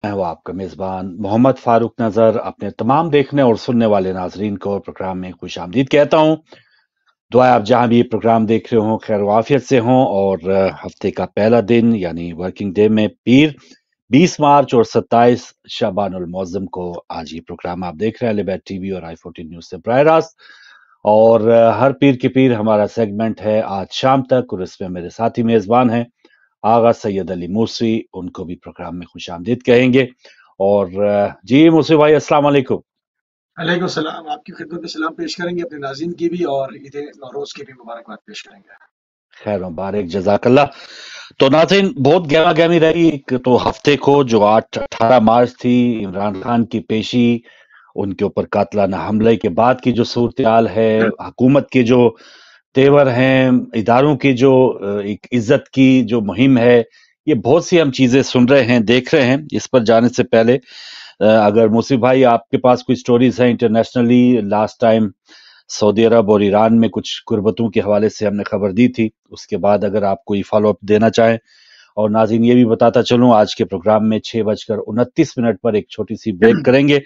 मैं हूँ आपका मेज़बान मोहम्मद फ़ारूक नज़र अपने तमाम देखने और सुनने वाले नाज़रीन को प्रोग्राम में खुशामदीद कहता हूँ। दुआ है आप जहाँ भी ये प्रोग्राम देख रहे हों खैर व आफ़ियत से हों और हफ़्ते का पहला दिन यानी वर्किंग डे में पीर 20 मार्च और 27 शअबानुल मुअज़्ज़म को आज ये प्रोग्राम आप देख रहे हैं लिबर्टी टीवी और i14 न्यूज़ से बराह रास्त। और हर पीर के पीर हमारा सेगमेंट है आज शाम तक और इसमें मेरे साथी मेज़बान हैं आगा सैयद अली मूसी, उनको भी प्रोग्राम में खुशामदीद कहेंगे। और जी मूसी भाई अस्सलाम वालेकुम। अलैकुम सलाम। आपकी खिदमत में सलाम पेश करेंगे, अपने नाज़रीन की भी और ईद नौरोज़ की भी मुबारकबाद पेश करेंगे। खैर मुबारक जज़ाकल्लाह। तो नाज़रीन बहुत गहमा-गहमी रही एक तो हफ्ते को जो 18 मार्च थी इमरान खान की पेशी, उनके ऊपर कातलाना हमले के बाद की जो सूरत-ए-हाल है, हुकूमत के जो तेवर हैं, इदारों की जो एक इज़्ज़त की जो मुहिम है, ये बहुत सी हम चीज़ें सुन रहे हैं, देख रहे हैं। इस पर जाने से पहले अगर मुसीब भाई आपके पास कोई स्टोरीज़ हैं इंटरनेशनली लास्ट टाइम सऊदी अरब और ईरान में कुछ कुर्बतों के हवाले से हमने खबर दी थी, उसके बाद अगर आप कोई फ़ॉलो अप देना चाहें और नाज़रीन ये भी बताता चलूँ आज के प्रोग्राम में 6:29 पर एक छोटी-सी ब्रेक करेंगे।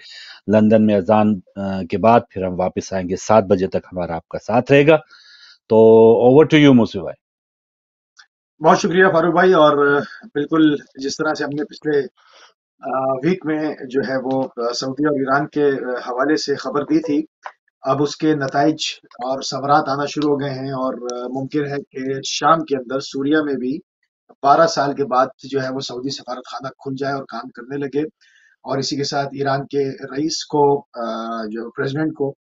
लंदन में अज़ान के बाद फिर हम वापस आएँगे 7 बजे तक हमारा आपका साथ रहेगा। तो ओवर टू यू मूसी भाई। बहुत शुक्रिया फारूक भाई। और बिल्कुल जिस तरह से हमने पिछले वीक में जो है वो सऊदी और ईरान के हवाले से खबर दी थी, अब उसके नताइज और समरात आना शुरू हो गए हैं और मुमकिन है कि शाम के अंदर सूरिया में भी 12 साल के बाद जो है वो सऊदी सफारत खाना खुल जाए और काम करने लगे। और इसी के साथ ईरान के रईस को जो प्रेसिडेंट को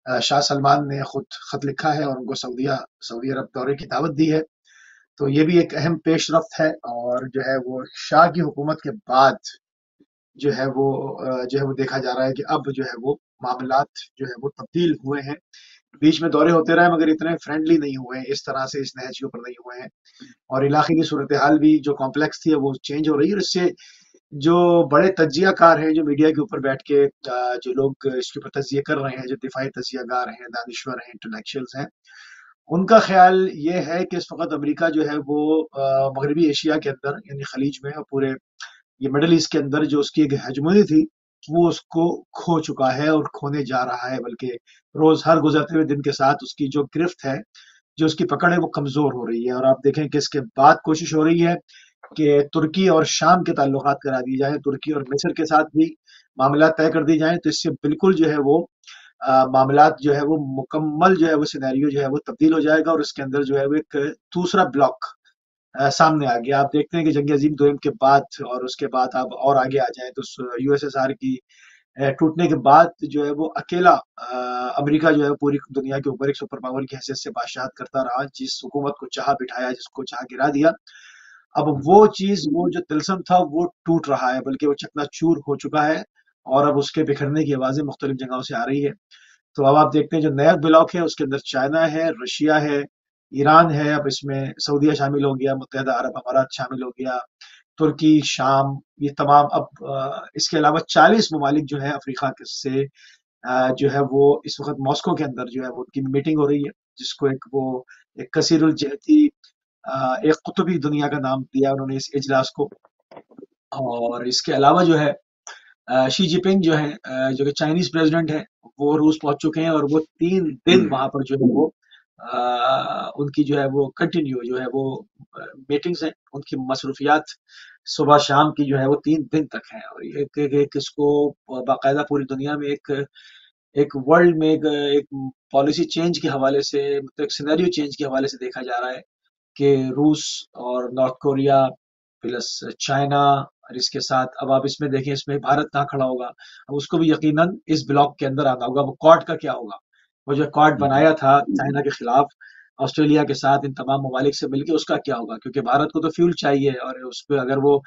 शाह सलमान ने खुद खत लिखा है और उनको सऊदी अरब दौरे की दावत दी है। तो ये भी एक अहम पेशरफ्त है। और जो है वो शाह की हुकूमत के बाद जो है वो देखा जा रहा है कि अब जो है वो मामलात जो है वो तब्दील हुए हैं। बीच में दौरे होते रहे मगर इतने फ्रेंडली नहीं हुए हैं, इस तरह से इस नहज के ऊपर नहीं हुए हैं। और इलाके की सूरत हाल भी जो कॉम्प्लेक्स थी वो चेंज हो रही है। और इससे जो बड़े तज्जियाकार हैं, जो मीडिया के ऊपर बैठ के जो लोग इसके ऊपर तज्जिए कर रहे हैं, जो दिफाई तज्जियाकार हैं, दानिश्वर हैं, इंटेलेक्चुअल्स हैं, उनका ख्याल ये है कि इस वक्त अमेरिका जो है वो मगरबी एशिया के अंदर यानी खलीज में और पूरे ये मिडल ईस्ट के अंदर जो उसकी एक हेजमोनी थी वो उसको खो चुका है और खोने जा रहा है। बल्कि रोज हर गुजरते हुए दिन के साथ उसकी जो गिरफ्त है, जो उसकी पकड़ है, वो कमजोर हो रही है। और आप देखें कि इसके बाद कोशिश हो रही है कि तुर्की और शाम के ताल्लुकात करा दिए जाएं, तुर्की और मिस्र के साथ भी मामला तय कर दी जाएं। तो इससे बिल्कुल जो है वो मामलात जो है वो मुकम्मल जो है वो सिनेरियो जो है वो तब्दील हो जाएगा और इसके अंदर जो है वो एक दूसरा ब्लॉक सामने आ गया। आप देखते हैं कि जंग अजीम दोयम के बाद और उसके बाद आप और आगे आ जाएं तो यूएसएसआर की टूटने के बाद जो है वो अकेला अमेरिका जो है पूरी दुनिया के ऊपर एक सुपर पावर की हैसियत से बादशाहत करता रहा, जिस हुकूमत को चाह बिठाया, जिसको चाह गिरा दिया। अब वो चीज, वो जो तिलस्म था वो टूट रहा है, बल्कि वो चकनाचूर हो चुका है। और अब उसके बिखरने की आवाजें मुख्तलिफ जगहों से आ रही है। तो अब आप देखते हैं जो नया ब्लॉक है उसके अंदर चाइना है, रशिया है, ईरान है, अब इसमें सऊदीया शामिल हो गया, मुत्तहदा अरब अमारात शामिल हो गया, तुर्की, शाम, ये तमाम। अब इसके अलावा 40 ममालिक जो है अफ्रीका से जो है वो इस वक्त मॉस्को के अंदर जो है वो उनकी मीटिंग हो रही है, जिसको एक कसीरुल जहती एक कुतुबी दुनिया का नाम दिया उन्होंने इस इजलास को। और इसके अलावा जो है शी जिनपिंग जो है जो कि चाइनीज प्रेसिडेंट है, वो रूस पहुंच चुके हैं और वो 3 दिन वहां पर जो है वो उनकी जो है वो कंटिन्यू जो है वो मीटिंग्स हैं, उनकी मसरूफियात सुबह शाम की जो है वो 3 दिन तक है। और एक इसको बाकायदा पूरी दुनिया में एक वर्ल्ड में एक पॉलिसी चेंज के हवाले से, मतलब एक सिनेरियो चेंज के हवाले से देखा जा रहा है कि रूस और नॉर्थ कोरिया प्लस चाइना, और इसके साथ अब आप इसमें देखें इसमें भारत कहाँ खड़ा होगा। अब उसको भी यकीनन इस ब्लॉक के अंदर आना होगा। वो क्वाड का क्या होगा, वो जो क्वाड बनाया था चाइना के खिलाफ ऑस्ट्रेलिया के साथ इन तमाम ममालिक से मिलकर, उसका क्या होगा, क्योंकि भारत को तो फ्यूल चाहिए और उस पर अगर वो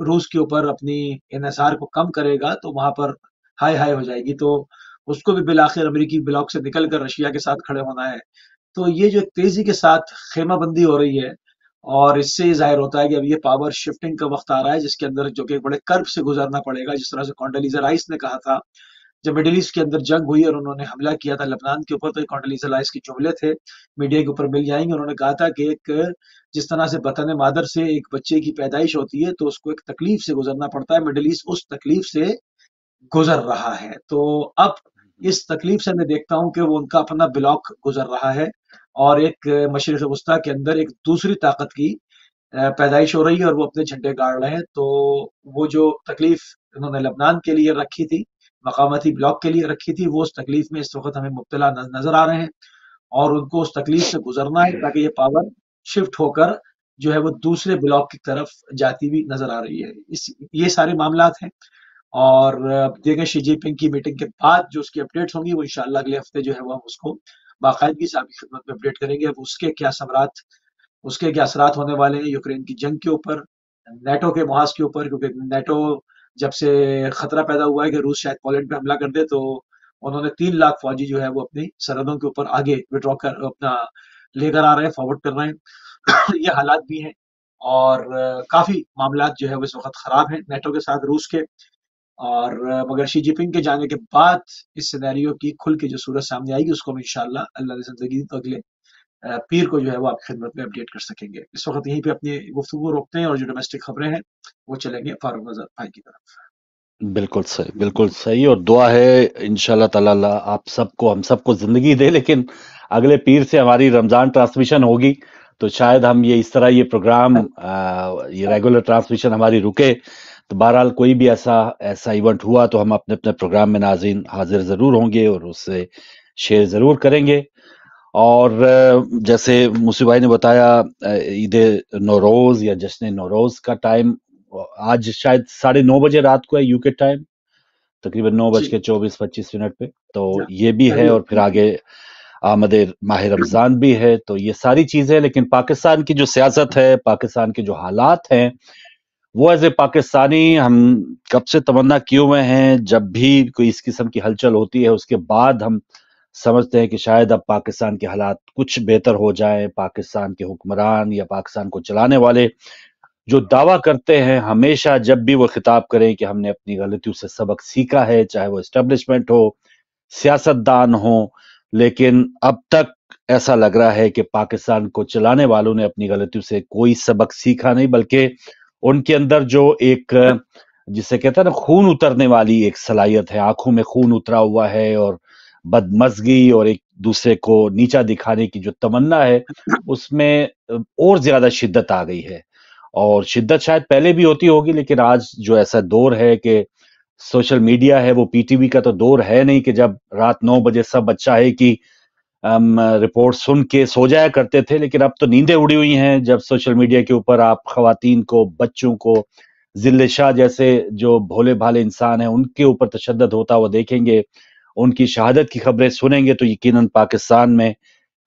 रूस के ऊपर अपनी इन्हिसार को कम करेगा तो वहां पर हाई हाई हो जाएगी। तो उसको भी बिलाखिर अमेरिकी ब्लॉक से निकल कर रशिया के साथ खड़े होना है। तो ये जो एक तेजी के साथ खेमाबंदी हो रही है, और इससे जाहिर होता है कि अब ये पावर शिफ्टिंग का वक्त आ रहा है जिसके अंदर जो कि बड़े कर्व से गुजरना पड़ेगा, जिस तरह से कॉन्डोलीजा राइस ने कहा था, جب مڈل ایسٹ کے اندر جنگ ہوئی اور انہوں نے حملہ کیا تھا لبنان کے اوپر، تو کونڈولیزا رائس کے جملے تھے میڈیا کے اوپر مل جائیں گے. انہوں نے کہا تھا کہ ایک جس طرح سے بطن مادر سے ایک بچے کی پیدائش ہوتی ہے تو اس کو ایک تکلیف سے گزرنا پڑتا ہے، مڈل ایسٹ اس تکلیف سے گزر رہا ہے. تو اب اس تکلیف سے میں دیکھتا ہوں کہ وہ ان کا اپنا بلاک گزر رہا ہے اور ایک مشرق وسطیٰ کے اندر ایک دوسری طاقت کی پیدائش ہو رہی ہے اور وہ اپنے جھنڈے گاڑ رہے ہیں. تو وہ جو تکلیف انہوں نے لبنان کے لیے رکھی تھی، مقاماتی بلاک کے لیے رکھی تھی، وہ اس تکلیف میں اس وقت ہمیں مبتلا نظر آ رہے ہیں اور ان کو اس تکلیف سے گزرنا ہے تاکہ یہ پاور شفٹ ہو کر جو ہے وہ دوسرے بلاک کی طرف جاتی ہوئی نظر آ رہی ہے. یہ سارے معاملات ہیں اور دیکھیں شی جن پنگ کی میٹنگ کے بعد جو اس کی اپڈیٹس ہوں گی وہ انشاءاللہ اگلے ہفتے جو ہے وہ ہم اس کو باقاعدگی سے آپ کی خدمت میں اپڈیٹ کریں گے. اب اس کے کیا اثرات ہونے والے ہیں یوکرین کی جنگ کے اوپر، نیٹو کے محاذ کے اوپر، کیونکہ نیٹو جب سے خطرہ پیدا ہوا ہے کہ روس شاید پولینڈ پہ حملہ کر دے تو انہوں نے 3 لاکھ فوجی جو ہے وہ اپنی سرحدوں کے اوپر آگے وڈرا کر اپنا لے کر آ رہے ہیں، فارورڈ کر رہے ہیں. یہ حالات بھی ہیں اور کافی معاملات جو ہے وہ اس وقت خراب ہیں نیٹو کے ساتھ روس کے. اور مگر شی جن پنگ کے جانے کے بعد اس سینیریو کی کھل کے جو صورت سامنے آئے گی اس کو ہم انشاءاللہ اللہ نے زندگی دی تو اگلے پیر کو جو ہے وہ آپ کی خدمت میں اپڈیٹ کر سکیں گے. اس وقت یہیں پہ اپنی گفتگو روکتے ہیں اور جو ڈومیسٹک خبریں ہیں وہ چلیں گے فاروق نظر بھائی کی طرف. بالکل صحیح، بالکل صحیح، اور دعا ہے انشاءاللہ تعالی اللہ آپ سب کو، ہم سب کو زندگی دے. لیکن اگلے پیر سے ہماری رمضان ٹرانسمیشن ہوگی تو شاید ہم یہ اس طرح یہ پروگرام یہ ریگولر ٹرانسمیشن ہماری رکے. تو بہرحال کوئی بھی ایسا ایونٹ ہوا تو ہم اپنے اپنے پروگرام میں ناظرین حاضر ضرور ہوں گے اور اس سے شیئر ضرور کریں گے. اور جیسے موسی بھائی نے بتایا عید نوروز یا جشن نوروز کا ٹائم آج شاید 9:30 بجے رات کو ہے یو کے ٹائم، تقریباً 9:24-25 پہ. تو یہ بھی ہے اور پھر آگے آمد ماہ رمضان بھی ہے. تو یہ ساری چیزیں، لیکن پاکستان کی جو سیاست ہے، پاکستان کے جو حالات ہیں، وہ ایز اے پاکستانی ہم کب سے تمنا کیے ہوئے ہیں جب بھی کوئی اس قسم کی ہلچل ہوتی ہے اس کے بعد ہم سمجھتے ہیں کہ شاید اب پاکستان کے حالات کچھ بہتر ہو جائیں. پاکستان کے حکمران یا پاکستان کو چلانے والے جو دعویٰ کرتے ہیں ہمیشہ جب بھی وہ خطاب کریں کہ ہم نے اپنی غلطیوں سے سبق سیکھا ہے، چاہے وہ اسٹیبلشمنٹ ہو، سیاستدان ہو، لیکن اب تک ایسا لگ رہا ہے کہ پاکستان کو چلانے والوں نے اپنی غلطیوں سے کوئی سبق سیکھا نہیں، بلکہ ان کے اندر جو ایک جسے کہتا ہے نا خون اترنے والی ایک صلاحیت ہے، آنکھوں میں خون اترا ہوا ہے اور بدمزگی اور ایک دوسرے کو نیچا دکھانے کی جو تمنا ہے اس میں اور زیادہ شدت آ گئی ہے. اور شدت شاید پہلے بھی ہوتی ہوگی لیکن آج جو ایسا دور ہے کہ سوشل میڈیا ہے، وہ پی ٹی وی کا تو دور ہے نہیں کہ جب رات 9 بجے سب اچھا ہے کہ رپورٹ سن کے سو جایا کرتے تھے، لیکن اب تو نیندیں اڑی ہوئی ہیں جب سوشل میڈیا کے اوپر آپ خواتین کو، بچوں کو، ذل شاہ جیسے جو بھولے بھالے انسان ہیں ان کے اوپر تشدد ہوتا وہ دیکھیں گے، ان کی شہادت کی خبریں سنیں گے تو یقیناً پاکستان میں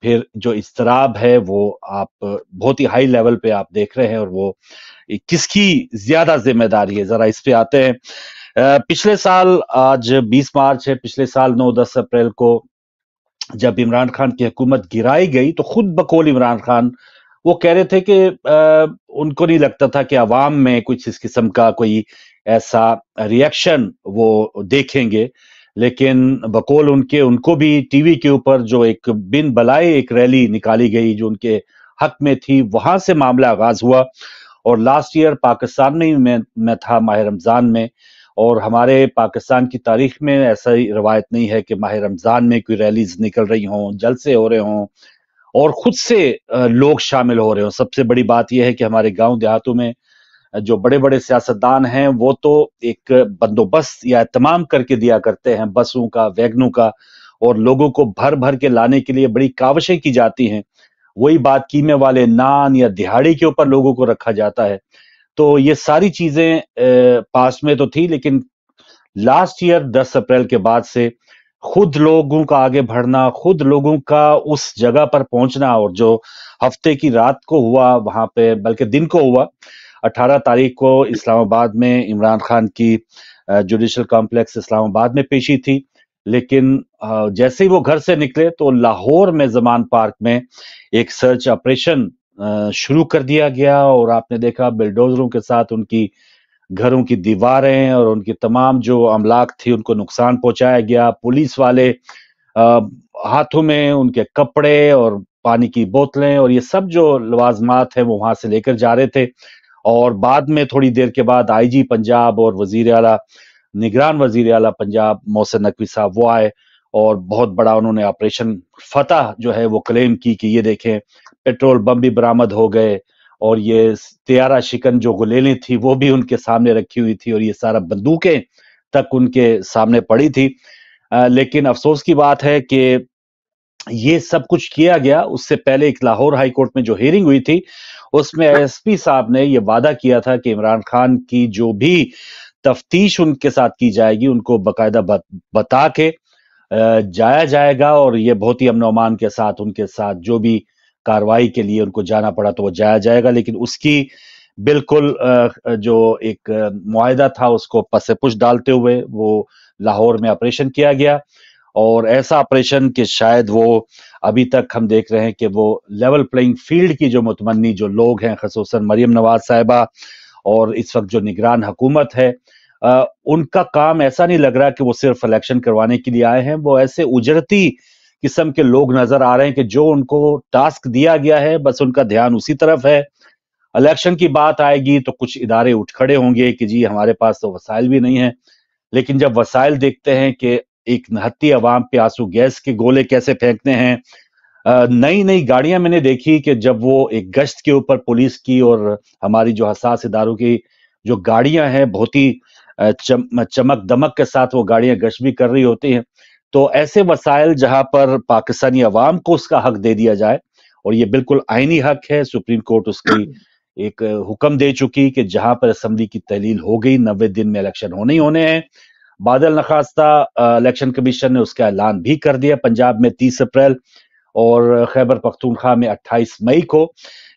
پھر جو اضطراب ہے وہ آپ بہت ہی ہائی لیول پہ آپ دیکھ رہے ہیں. اور وہ کس کی زیادہ ذمہ داری ہے، ذرا اس پہ آتے ہیں. پچھلے سال آج 20 مارچ ہے، پچھلے سال 9-10 اپریل کو جب عمران خان کی حکومت گرائی گئی تو خود بقول عمران خان وہ کہہ رہے تھے کہ ان کو نہیں لگتا تھا کہ عوام میں کچھ اس قسم کا کوئی ایسا ریئیکشن وہ دیکھیں گے، لیکن بقول ان کو بھی ٹی وی کے اوپر جو ایک بن بلائے ایک ریلی نکالی گئی جو ان کے حق میں تھی، وہاں سے معاملہ آغاز ہوا. اور لاسٹ ایئر پاکستان میں تھا ماہ رمضان میں، اور ہمارے پاکستان کی تاریخ میں ایسا ہی روایت نہیں ہے کہ ماہ رمضان میں کوئی ریلیز نکل رہی ہوں، جلسے ہو رہے ہوں اور خود سے لوگ شامل ہو رہے ہوں. سب سے بڑی بات یہ ہے کہ ہمارے گاؤں دیہاتوں میں جو بڑے بڑے سیاستدان ہیں وہ تو ایک بندوبست یا اہتمام کر کے دیا کرتے ہیں بسوں کا، ویگنوں کا، اور لوگوں کو بھر بھر کے لانے کے لیے بڑی کاوشیں کی جاتی ہیں. وہی بات قیمے والے نان یا دہاڑی کے اوپر لوگوں کو رکھا جاتا ہے. تو یہ ساری چیزیں پاس میں تو تھی، لیکن لاسٹ ایئر 10 اپریل کے بعد سے خود لوگوں کا آگے بڑھنا، خود لوگوں کا اس جگہ پر پہنچنا، اور جو ہفتے کی رات کو ہوا وہاں پہ، بلکہ دن کو ہوا 18 تاریخ کو اسلام آباد میں عمران خان کی جوڈیشل کمپلیکس اسلام آباد میں پیشی تھی. لیکن جیسے ہی وہ گھر سے نکلے تو لاہور میں زمان پارک میں ایک سرچ آپریشن شروع کر دیا گیا، اور آپ نے دیکھا بلڈوزروں کے ساتھ ان کی घरों की दीवारें और उनकी तमाम जो अमलाक थी उनको नुकसान पहुंचाया गया। पुलिस वाले हाथों में उनके कपड़े और पानी की बोतलें और ये सब जो लवाजमात है वो वहां से लेकर जा रहे थे। और बाद में थोड़ी देर के बाद आईजी पंजाब और वजीर आला निगरान वजीर आला पंजाब मोहसिन नकवी साहब वो आए और बहुत बड़ा उन्होंने ऑपरेशन फतह जो है वो क्लेम की कि ये देखें पेट्रोल बम भी बरामद हो गए और ये त्यारा शिकन जो गुलेलें थी वो भी उनके सामने रखी हुई थी और ये सारा बंदूकें तक उनके सामने पड़ी थी। लेकिन अफसोस की बात है कि ये सब कुछ किया गया उससे पहले एक लाहौर हाई कोर्ट में जो हियरिंग हुई थी उसमें एसपी साहब ने ये वादा किया था कि इमरान खान की जो भी तफ्तीश उनके साथ की जाएगी उनको बकायदा बता के जाया जाएगा और ये बहुत ही अमन अमान के साथ उनके साथ जो भी कार्रवाई के लिए उनको जाना पड़ा तो वो जाया जाएगा। लेकिन उसकी बिल्कुल जो एक मुआहदा था उसको पसे-पुश डालते हुए वो लाहौर में ऑपरेशन किया गया और ऐसा ऑपरेशन कि शायद वो अभी तक हम देख रहे हैं कि वो लेवल प्लेइंग फील्ड की जो मुतमन्नी जो लोग हैं खसूसन मरियम नवाज साहिबा और इस वक्त जो निगरान हुकूमत है उनका काम ऐसा नहीं लग रहा कि वो सिर्फ इलेक्शन करवाने के लिए आए हैं। वो ऐसे उजरती किस्म के लोग नजर आ रहे हैं कि जो उनको टास्क दिया गया है बस उनका ध्यान उसी तरफ है। इलेक्शन की बात आएगी तो कुछ इदारे उठ खड़े होंगे कि जी हमारे पास तो वसाइल भी नहीं है। लेकिन जब वसाइल देखते हैं कि एक निहत्ती अवाम पे आंसू गैस के गोले कैसे फेंकते हैं, नई नई गाड़ियां मैंने देखी कि जब वो एक गश्त के ऊपर पुलिस की और हमारी जो हसास इदारों की जो गाड़ियां हैं बहुत ही चमक दमक के साथ वो गाड़ियां गश्त भी कर रही होती हैं। तो ऐसे वसाइल जहां पर पाकिस्तानी अवाम को उसका हक दे दिया जाए और ये बिल्कुल आईनी हक है, सुप्रीम कोर्ट उसकी एक हुक्म दे चुकी कि जहां पर असेंबली की तहलील हो गई 90 दिन में इलेक्शन होने ही होने हैं। बादल नखास्ता इलेक्शन कमीशन ने उसका ऐलान भी कर दिया पंजाब में 30 अप्रैल और खैबर पख्तूनख्वा में 28 मई को।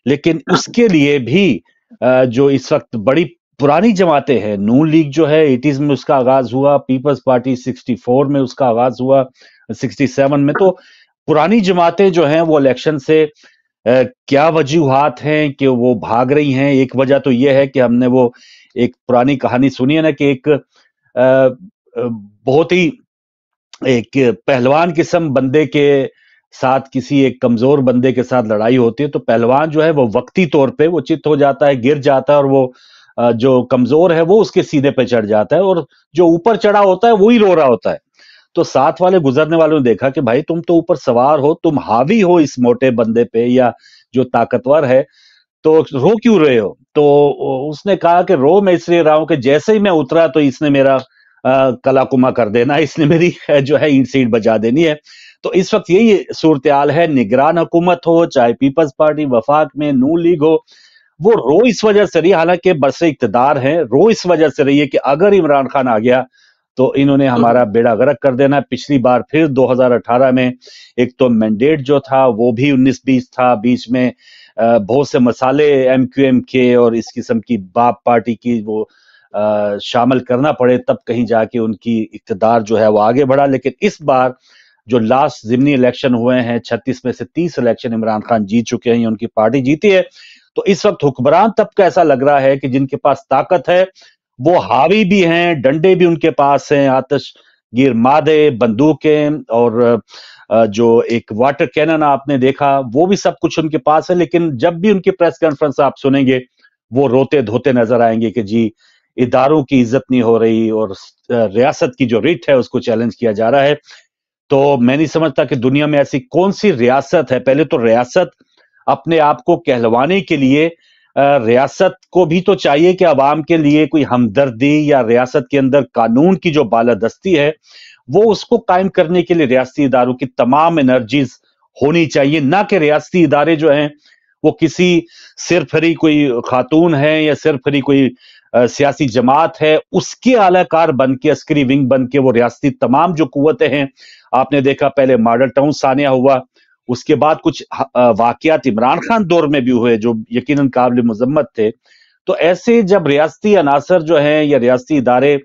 लेकिन उसके लिए भी जो इस वक्त बड़ी पुरानी जमातें हैं, नून लीग जो है 80s में उसका आगाज हुआ, पीपल्स पार्टी 64 में उसका आगाज हुआ, 67 में। तो पुरानी जमातें जो हैं वो इलेक्शन से क्या वजूहात हैं कि वो भाग रही हैं। एक वजह तो ये है कि हमने वो एक पुरानी कहानी सुनी है ना कि एक बहुत ही एक पहलवान किस्म बंदे के साथ किसी एक कमजोर बंदे के साथ लड़ाई होती है तो पहलवान जो है वो वक्ती तौर पे वो चित हो जाता है, गिर जाता है और वो जो कमजोर है वो उसके सीने पे चढ़ जाता है और जो ऊपर चढ़ा होता है वो ही रो रहा होता है। तो साथ वाले गुजरने वालों ने देखा कि भाई तुम तो ऊपर सवार हो, तुम हावी हो इस मोटे बंदे पे या जो ताकतवर है, तो रो क्यों रहे हो? तो उसने कहा कि रो मैं इसलिए रहा हूं कि जैसे ही मैं उतरा तो इसने मेरा कलाकुमा कर देना, इसने मेरी जो है ईंट से ईंट बजा देनी है। तो इस वक्त यही सूरत हाल है, निगरान हुकूमत हो चाहे पीपल्स पार्टी वफाक में नून लीग हो, वो रो इस वजह से रही, हालांकि बरसे इक्तदार है, रो इस वजह से रही है कि अगर इमरान खान आ गया तो इन्होंने हमारा बेड़ा गर्क कर देना। पिछली बार फिर 2018 में एक तो मैंडेट जो था वो भी 19-20 था, बीच में बहुत से मसाले एमक्यूएम के और इस किस्म की बाप पार्टी की वो शामिल करना पड़े, तब कहीं जाके उनकी इक्तदार जो है वो आगे बढ़ा। लेकिन इस बार जो लास्ट जिमनी इलेक्शन हुए हैं 36 में से 30 इलेक्शन इमरान खान जीत चुके हैं, उनकी पार्टी जीती है। तो इस वक्त हुक्मरान तबका ऐसा लग रहा है कि जिनके पास ताकत है वो हावी भी हैं, डंडे भी उनके पास हैं, आतिशगीर मादे, बंदूकें और जो एक वाटर कैनन आपने देखा वो भी सब कुछ उनके पास है। लेकिन जब भी उनकी प्रेस कॉन्फ्रेंस आप सुनेंगे वो रोते धोते नजर आएंगे कि जी इदारों की इज्जत नहीं हो रही और रियासत की जो रिट है उसको चैलेंज किया जा रहा है। तो मैं नहीं समझता कि दुनिया में ऐसी कौन सी रियासत है, पहले तो रियासत अपने आप को कहलवाने के लिए रियासत को भी तो चाहिए कि अवाम के लिए कोई हमदर्दी या रियासत के अंदर कानून की जो बालादस्ती है वो उसको कायम करने के लिए रियासती इदारों की तमाम एनर्जीज होनी चाहिए, ना कि रियासती इदारे जो हैं वो किसी सिरफरी कोई खातून है या सिरफरी कोई सियासी जमात है उसके आलाकार बन के, अस्करी विंग बन के वो रियासती तमाम जो कुव्वतें हैं। आपने देखा पहले मॉडल टाउन सानिया हुआ, उसके बाद कुछ वाकयात इमरान खान दौर में भी हुए जो यकीनन काबिल मजम्मत थे। तो ऐसे जब रियासती अनासर जो हैं या रियासती इदारे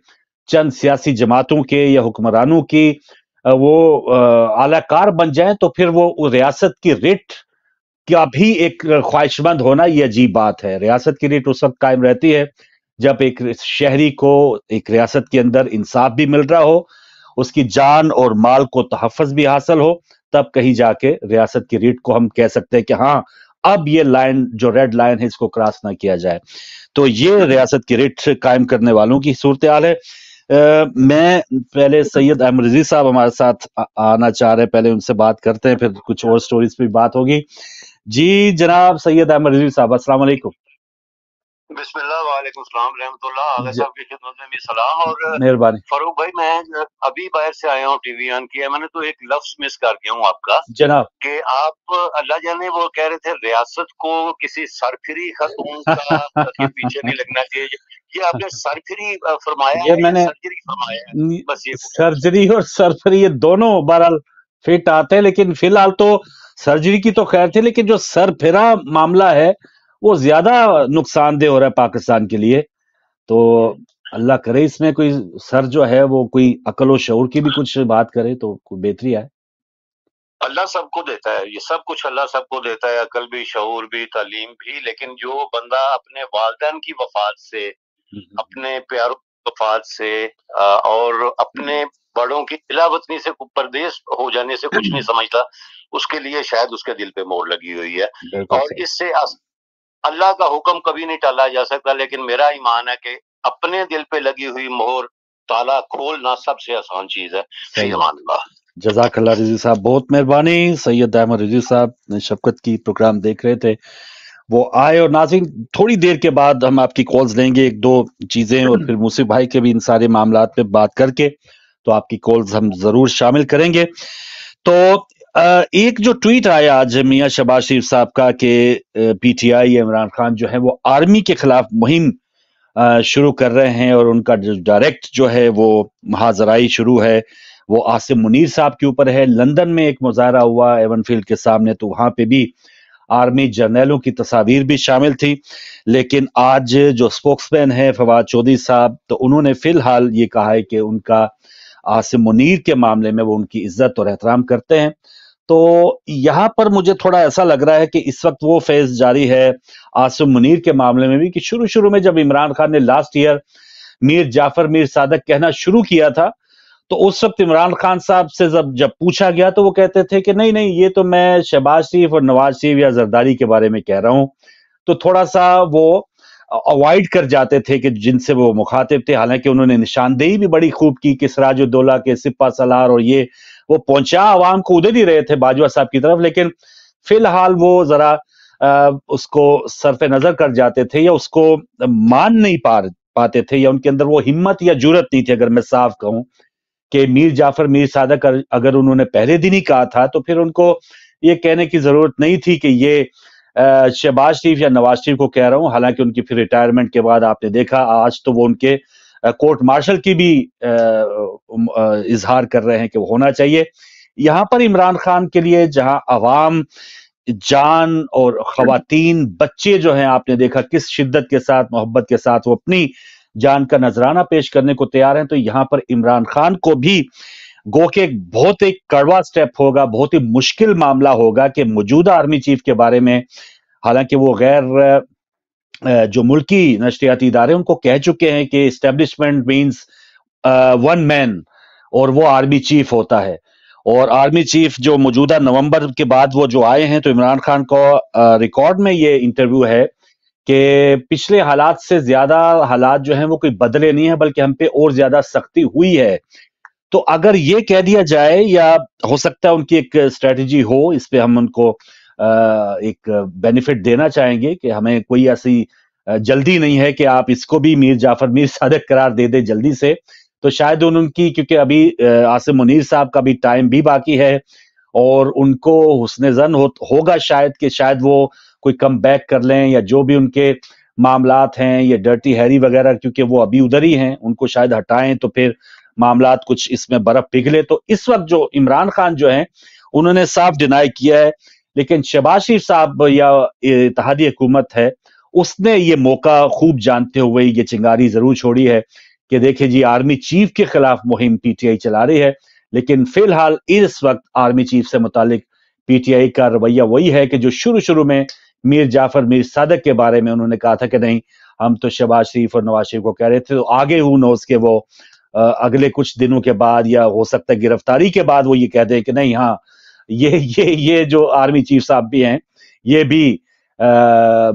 चंद सियासी जमातों के या हुक्मरानों की वो आलाकार बन जाए तो फिर वो रियासत की रिट का भी एक ख्वाहिशमंद होना ये अजीब बात है। रियासत की रिट उस वक्त कायम रहती है جب ایک شہری کو ایک ریاست کے اندر انصاف بھی مل رہا ہو, اس کی جان اور مال کو تحفظ بھی حاصل ہو, تب کہیں جا کے ریاست کی ریٹ کو ہم کہہ سکتے ہیں کہ ہاں اب یہ لائن جو ریڈ لائن ہے اس کو کراس نہ کیا جائے. تو یہ ریاست کی ریٹ قائم کرنے والوں کی صورتحال ہے. میں پہلے سید احمد رضوی صاحب ہمارے ساتھ آنا چاہ رہے ہیں, پہلے ان سے بات کرتے ہیں, پھر کچھ اور سٹوریز پہ بات ہوگی. جی جناب سید احمد رضوی صاحب, السلام علیکم. بسم اللہ, وعلیکم السلام رحمۃ اللہ. آغا صاحب کی خدمت میں بھی سلام. اور مہربانی. فاروق بھائی, میں ابھی باہر سے آیا ہوں, ٹی وی آن کیا, میں نے تو ایک لفظ مس کر گیا ہوں آپ کا جناب, کہ آپ اللہ جانے وہ کہہ رہے تھے ریاست کو کسی سرفری خاتون کے پیچھے نہیں لگنا چاہیے. یہ آپ نے سرفری فرمایا ہے یا سرجری فرمایا ہے؟ بس یہ سرجری اور سرفری یہ دونوں بہرحال فٹ آتے ہیں, لیکن فی الحال تو سرجری کی تو خیر تھی, لیکن جو سر پھرا معاملہ ہے وہ زیادہ نقصان دہ ہو رہا ہے پاکستان کے لیے. تو اللہ کرے اس میں کوئی سر جو ہے وہ کوئی عقل و شعور کی بھی کچھ بات کرے تو کوئی بہتری آئے. اللہ سب کو دیتا ہے, یہ سب کچھ اللہ سب کو دیتا ہے, عقل بھی, شعور بھی, تعلیم بھی, لیکن جو بندہ اپنے والدین کی وفات سے, اپنے پیاروں کی وفات سے اور اپنے بڑوں کی طلا وطنی سے پردیس ہو جانے سے کچھ نہیں سمجھتا, اس کے لیے شاید اس کے دل پہ مہر لگی ہوئی ہے. اور اس سے اللہ کا حکم کبھی نہیں ٹالا جا سکتا, لیکن میرا ایمان ہے کہ اپنے دل پہ لگی ہوئی مہر تالا کھولنا سب سے آسان چیز ہے. فی امان اللہ. جزاک اللہ رضوی صاحب, بہت مہربانی. سید احمد رضوی صاحب شفقت کی پروگرام دیکھ رہے تھے, وہ آئے. اور ناظرین تھوڑی دیر کے بعد ہم آپ کی کالز لیں گے, ایک دو چیزیں, اور پھر موسی بھائی کے بھی ان سارے معاملات پہ بات کر کے تو آپ کی کالز ہم ضرور شامل کریں گے. تو ایک جو ٹویٹ آیا آج میاں شہباز شریف صاحب کا کہ P T I Imran Khan جو ہے وہ آرمی کے خلاف مہم شروع کر رہے ہیں, اور ان کا ڈائریکٹ جو ہے وہ محاذرائی شروع ہے وہ عاصم منیر صاحب کے اوپر ہے. لندن میں ایک مظاہرہ ہوا ایون فیلڈ کے سامنے, تو وہاں پہ بھی آرمی جرنیلوں کی تصاویر بھی شامل تھی. لیکن آج جو سپوکس مین ہے فواد چودھری صاحب, تو انہوں نے فی الحال یہ کہا ہے کہ ان کا عاصم منیر کے معاملے میں وہ ان کی عزت اور احترام کرتے ہیں. تو یہاں پر مجھے تھوڑا ایسا لگ رہا ہے کہ اس وقت وہ فیض جاری ہے عاصم منیر کے معاملے میں بھی, کہ شروع میں جب عمران خان نے لاسٹ ایئر میر جعفر میر صادق کہنا شروع کیا تھا, تو اس وقت عمران خان صاحب سے جب پوچھا گیا تو وہ کہتے تھے کہ نہیں یہ تو میں شہباز شریف اور نواز شریف یا زرداری کے بارے میں کہہ رہا ہوں. تو تھوڑا سا وہ اوائڈ کر جاتے تھے کہ جن سے وہ مخاطب تھے. حالانکہ انہوں نے نشاندہی بھی بڑی خوب کی کہ سراج الدولہ کے سپہ سالار اور یہ وہ پہنچا عوام کو ادھر ہی رہے تھے باجوہ صاحب کی طرف, لیکن فی الحال وہ ذرا اس کو صرف نظر کر جاتے تھے یا اس کو مان نہیں پاتے تھے, یا ان کے اندر وہ ہمت یا جرت نہیں تھی. اگر میں صاف کہوں کہ میر جعفر میر صادق اگر انہوں نے پہلے دن ہی کہا تھا تو پھر ان کو یہ کہنے کی ضرورت نہیں تھی کہ یہ شہباز شریف یا نواز شریف کو کہہ رہا ہوں. حالانکہ ان کی پھر ریٹائرمنٹ کے بعد آپ نے دیکھا آج تو وہ ان کے کورٹ مارشل کی بھی اظہار کر رہے ہیں کہ وہ ہونا چاہیے. یہاں پر عمران خان کے لیے جہاں عوام جان اور خواتین بچے جو ہیں آپ نے دیکھا کس شدت کے ساتھ محبت کے ساتھ وہ اپنی جان کا نذرانہ پیش کرنے کو تیار ہیں, تو یہاں پر عمران خان کو بھی گو کہ بہت ایک کڑوا سٹیپ ہوگا, بہت ہی مشکل معاملہ ہوگا کہ موجودہ آرمی چیف کے بارے میں, حالانکہ وہ غیر جو ملکی نشریاتی ادارے ان کو کہہ چکے ہیں کہ اسٹیبلشمنٹ مینز ون مین, اور وہ آرمی چیف ہوتا ہے. اور آرمی چیف جو موجودہ نومبر کے بعد وہ جو آئے ہیں, تو عمران خان کو ریکارڈ میں یہ انٹرویو ہے کہ پچھلے حالات سے زیادہ حالات جو ہیں وہ کوئی بدلے نہیں ہیں, بلکہ ہم پہ اور زیادہ سختی ہوئی ہے. تو اگر یہ کہہ دیا جائے, یا ہو سکتا ہے ان کی ایک اسٹریٹجی ہو, اس پہ ہم ان کو ایک بینیفٹ دینا چاہیں گے کہ ہمیں کوئی ایسی جلدی نہیں ہے کہ آپ اس کو بھی میر جعفر میر صادق قرار دے دے جلدی سے. تو شاید ان کی, کیونکہ ابھی عاصم منیر صاحب کا بھی ٹائم بھی باقی ہے, اور ان کو حسن ظن ہوگا شاید کہ شاید وہ کوئی کم بیک کر لیں, یا جو بھی ان کے معاملات ہیں یہ ڈرٹی ہیری وغیرہ, کیونکہ وہ ابھی ادھر ہی ہیں, ان کو شاید ہٹائیں تو پھر معاملات کچھ اس میں برف پگھلے. تو اس وقت جو عمران خان جو ہیں انہوں نے صاف ڈینائی کیا ہے, لیکن شہباز شریف صاحب یا اتحادی حکومت ہے اس نے یہ موقع خوب جانتے ہوئے یہ چنگاری ضرور چھوڑی ہے کہ دیکھیں جی آرمی چیف کے خلاف مہم پی ٹی آئی چلا رہی ہے. لیکن فی الحال اس وقت آرمی چیف سے متعلق پی ٹی آئی کا رویہ وہی ہے کہ جو شروع میں میر جعفر میر صادق کے بارے میں انہوں نے کہا تھا کہ نہیں हम तो शहबाज शरीफ और नवाज शरीफ को कह रहे थे, तो आगे हूं नोज के वो अगले कुछ दिनों के बाद या हो सकता है गिरफ्तारी के बाद वो ये कह दें कि नहीं, हाँ ये जो आर्मी चीफ साहब भी हैं ये भी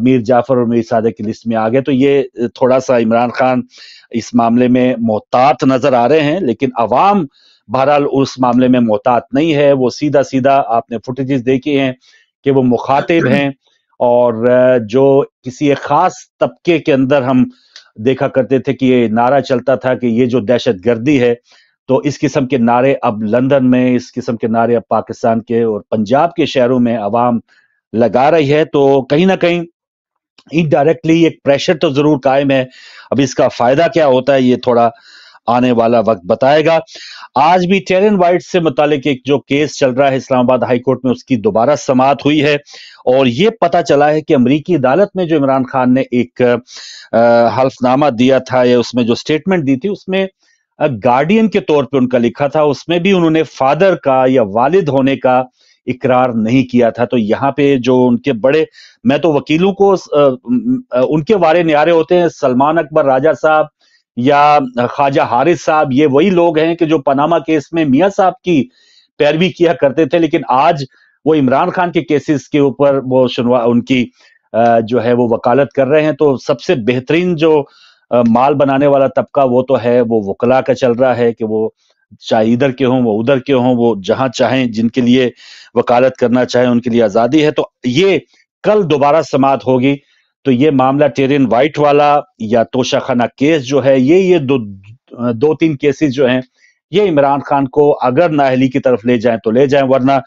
मीर जाफर और मीर सादिक की लिस्ट में आ गए। तो ये थोड़ा सा इमरान खान इस मामले में मोहतात नजर आ रहे हैं, लेकिन अवाम बहरहाल उस मामले में मोहतात नहीं है। वो सीधा सीधा, आपने फुटेजेस देखी हैं कि वो मुखातिब हैं, और जो किसी एक खास तबके के अंदर हम देखा करते थे कि ये नारा चलता था कि ये जो दहशतगर्दी है, तो इस किस्म के नारे अब लंदन में, इस किस्म के नारे अब पाकिस्तान के और पंजाब के शहरों में अवाम लगा रही है। तो कहीं ना कहीं इनडायरेक्टली एक प्रेशर तो जरूर कायम है। अब इसका फायदा क्या होता है ये थोड़ा आने वाला वक्त बताएगा। आज भी टेरिन वाइट से मुतालिक एक जो केस चल रहा है इस्लामाबाद हाई कोर्ट में, उसकी दोबारा समाअत हुई है, और ये पता चला है कि अमरीकी अदालत में जो इमरान खान ने एक हल्फनामा दिया था या उसमें जो स्टेटमेंट दी थी, उसमें गार्डियन के तौर पे उनका लिखा था, उसमें भी उन्होंने फादर का या वालिद होने का इकरार नहीं किया था। तो यहाँ पे जो उनके बड़े, मैं तो वकीलों को उनके वारे न्यारे होते हैं, सलमान अकबर राजा साहब या ख्वाजा हारिस साहब, ये वही लोग हैं कि जो पनामा केस में मियां साहब की पैरवी किया करते थे, लेकिन आज वो इमरान खान के केसेस के ऊपर वो उनकी जो है वो वकालत कर रहे हैं। तो सबसे बेहतरीन जो माल बनाने वाला तबका वो तो है वो वकला का चल रहा है कि वो चाहे इधर के हों वो उधर के हों, वो जहां चाहें जिनके लिए वकालत करना चाहें उनके लिए आजादी है। तो ये कल दोबारा समाअत होगी। तो ये मामला टेरिन वाइट वाला या तोशाखाना केस जो है, ये दो तीन केसेस जो हैं, ये इमरान खान को अगर नाअहली की तरफ ले जाएं तो ले जाएं, वरना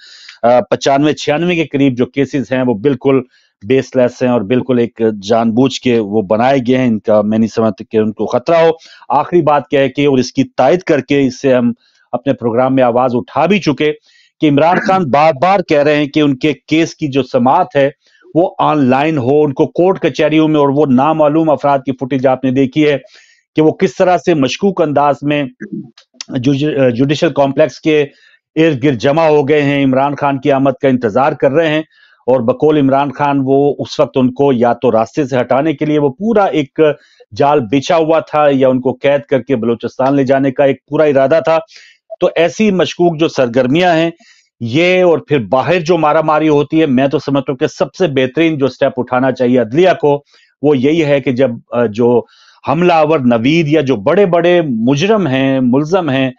95-96 के करीब जो केसेस हैं वो बिल्कुल बेसलेस हैं और बिल्कुल एक जानबूझ के वो बनाए गए हैं। इनका मैं नहीं समझता कि उनको खतरा हो। आखिरी बात क्या है कि, और इसकी तायद करके इससे हम अपने प्रोग्राम में आवाज उठा भी चुके, कि इमरान खान बार बार कह रहे हैं कि उनके केस की जो समाअत है वो ऑनलाइन हो, उनको कोर्ट कचहरियों में, और वो नामालूम अफराद की फुटेज आपने देखी है कि वो किस तरह से मशकूक अंदाज में जुडिशल कॉम्प्लेक्स के इर्द गिर्द जमा हो गए हैं, इमरान खान की आमद का इंतजार कर रहे हैं। और बकौल इमरान खान वो उस वक्त उनको या तो रास्ते से हटाने के लिए वो पूरा एक जाल बिछा हुआ था, या उनको कैद करके बलूचिस्तान ले जाने का एक पूरा इरादा था। तो ऐसी मशकूक जो सरगर्मियां हैं ये, और फिर बाहर जो मारामारी होती है, मैं तो समझता हूं कि सबसे बेहतरीन जो स्टेप उठाना चाहिए अदलिया को वो यही है कि जब जो हमलावर नवीद या जो बड़े बड़े मुजरम हैं, मुलजम हैं,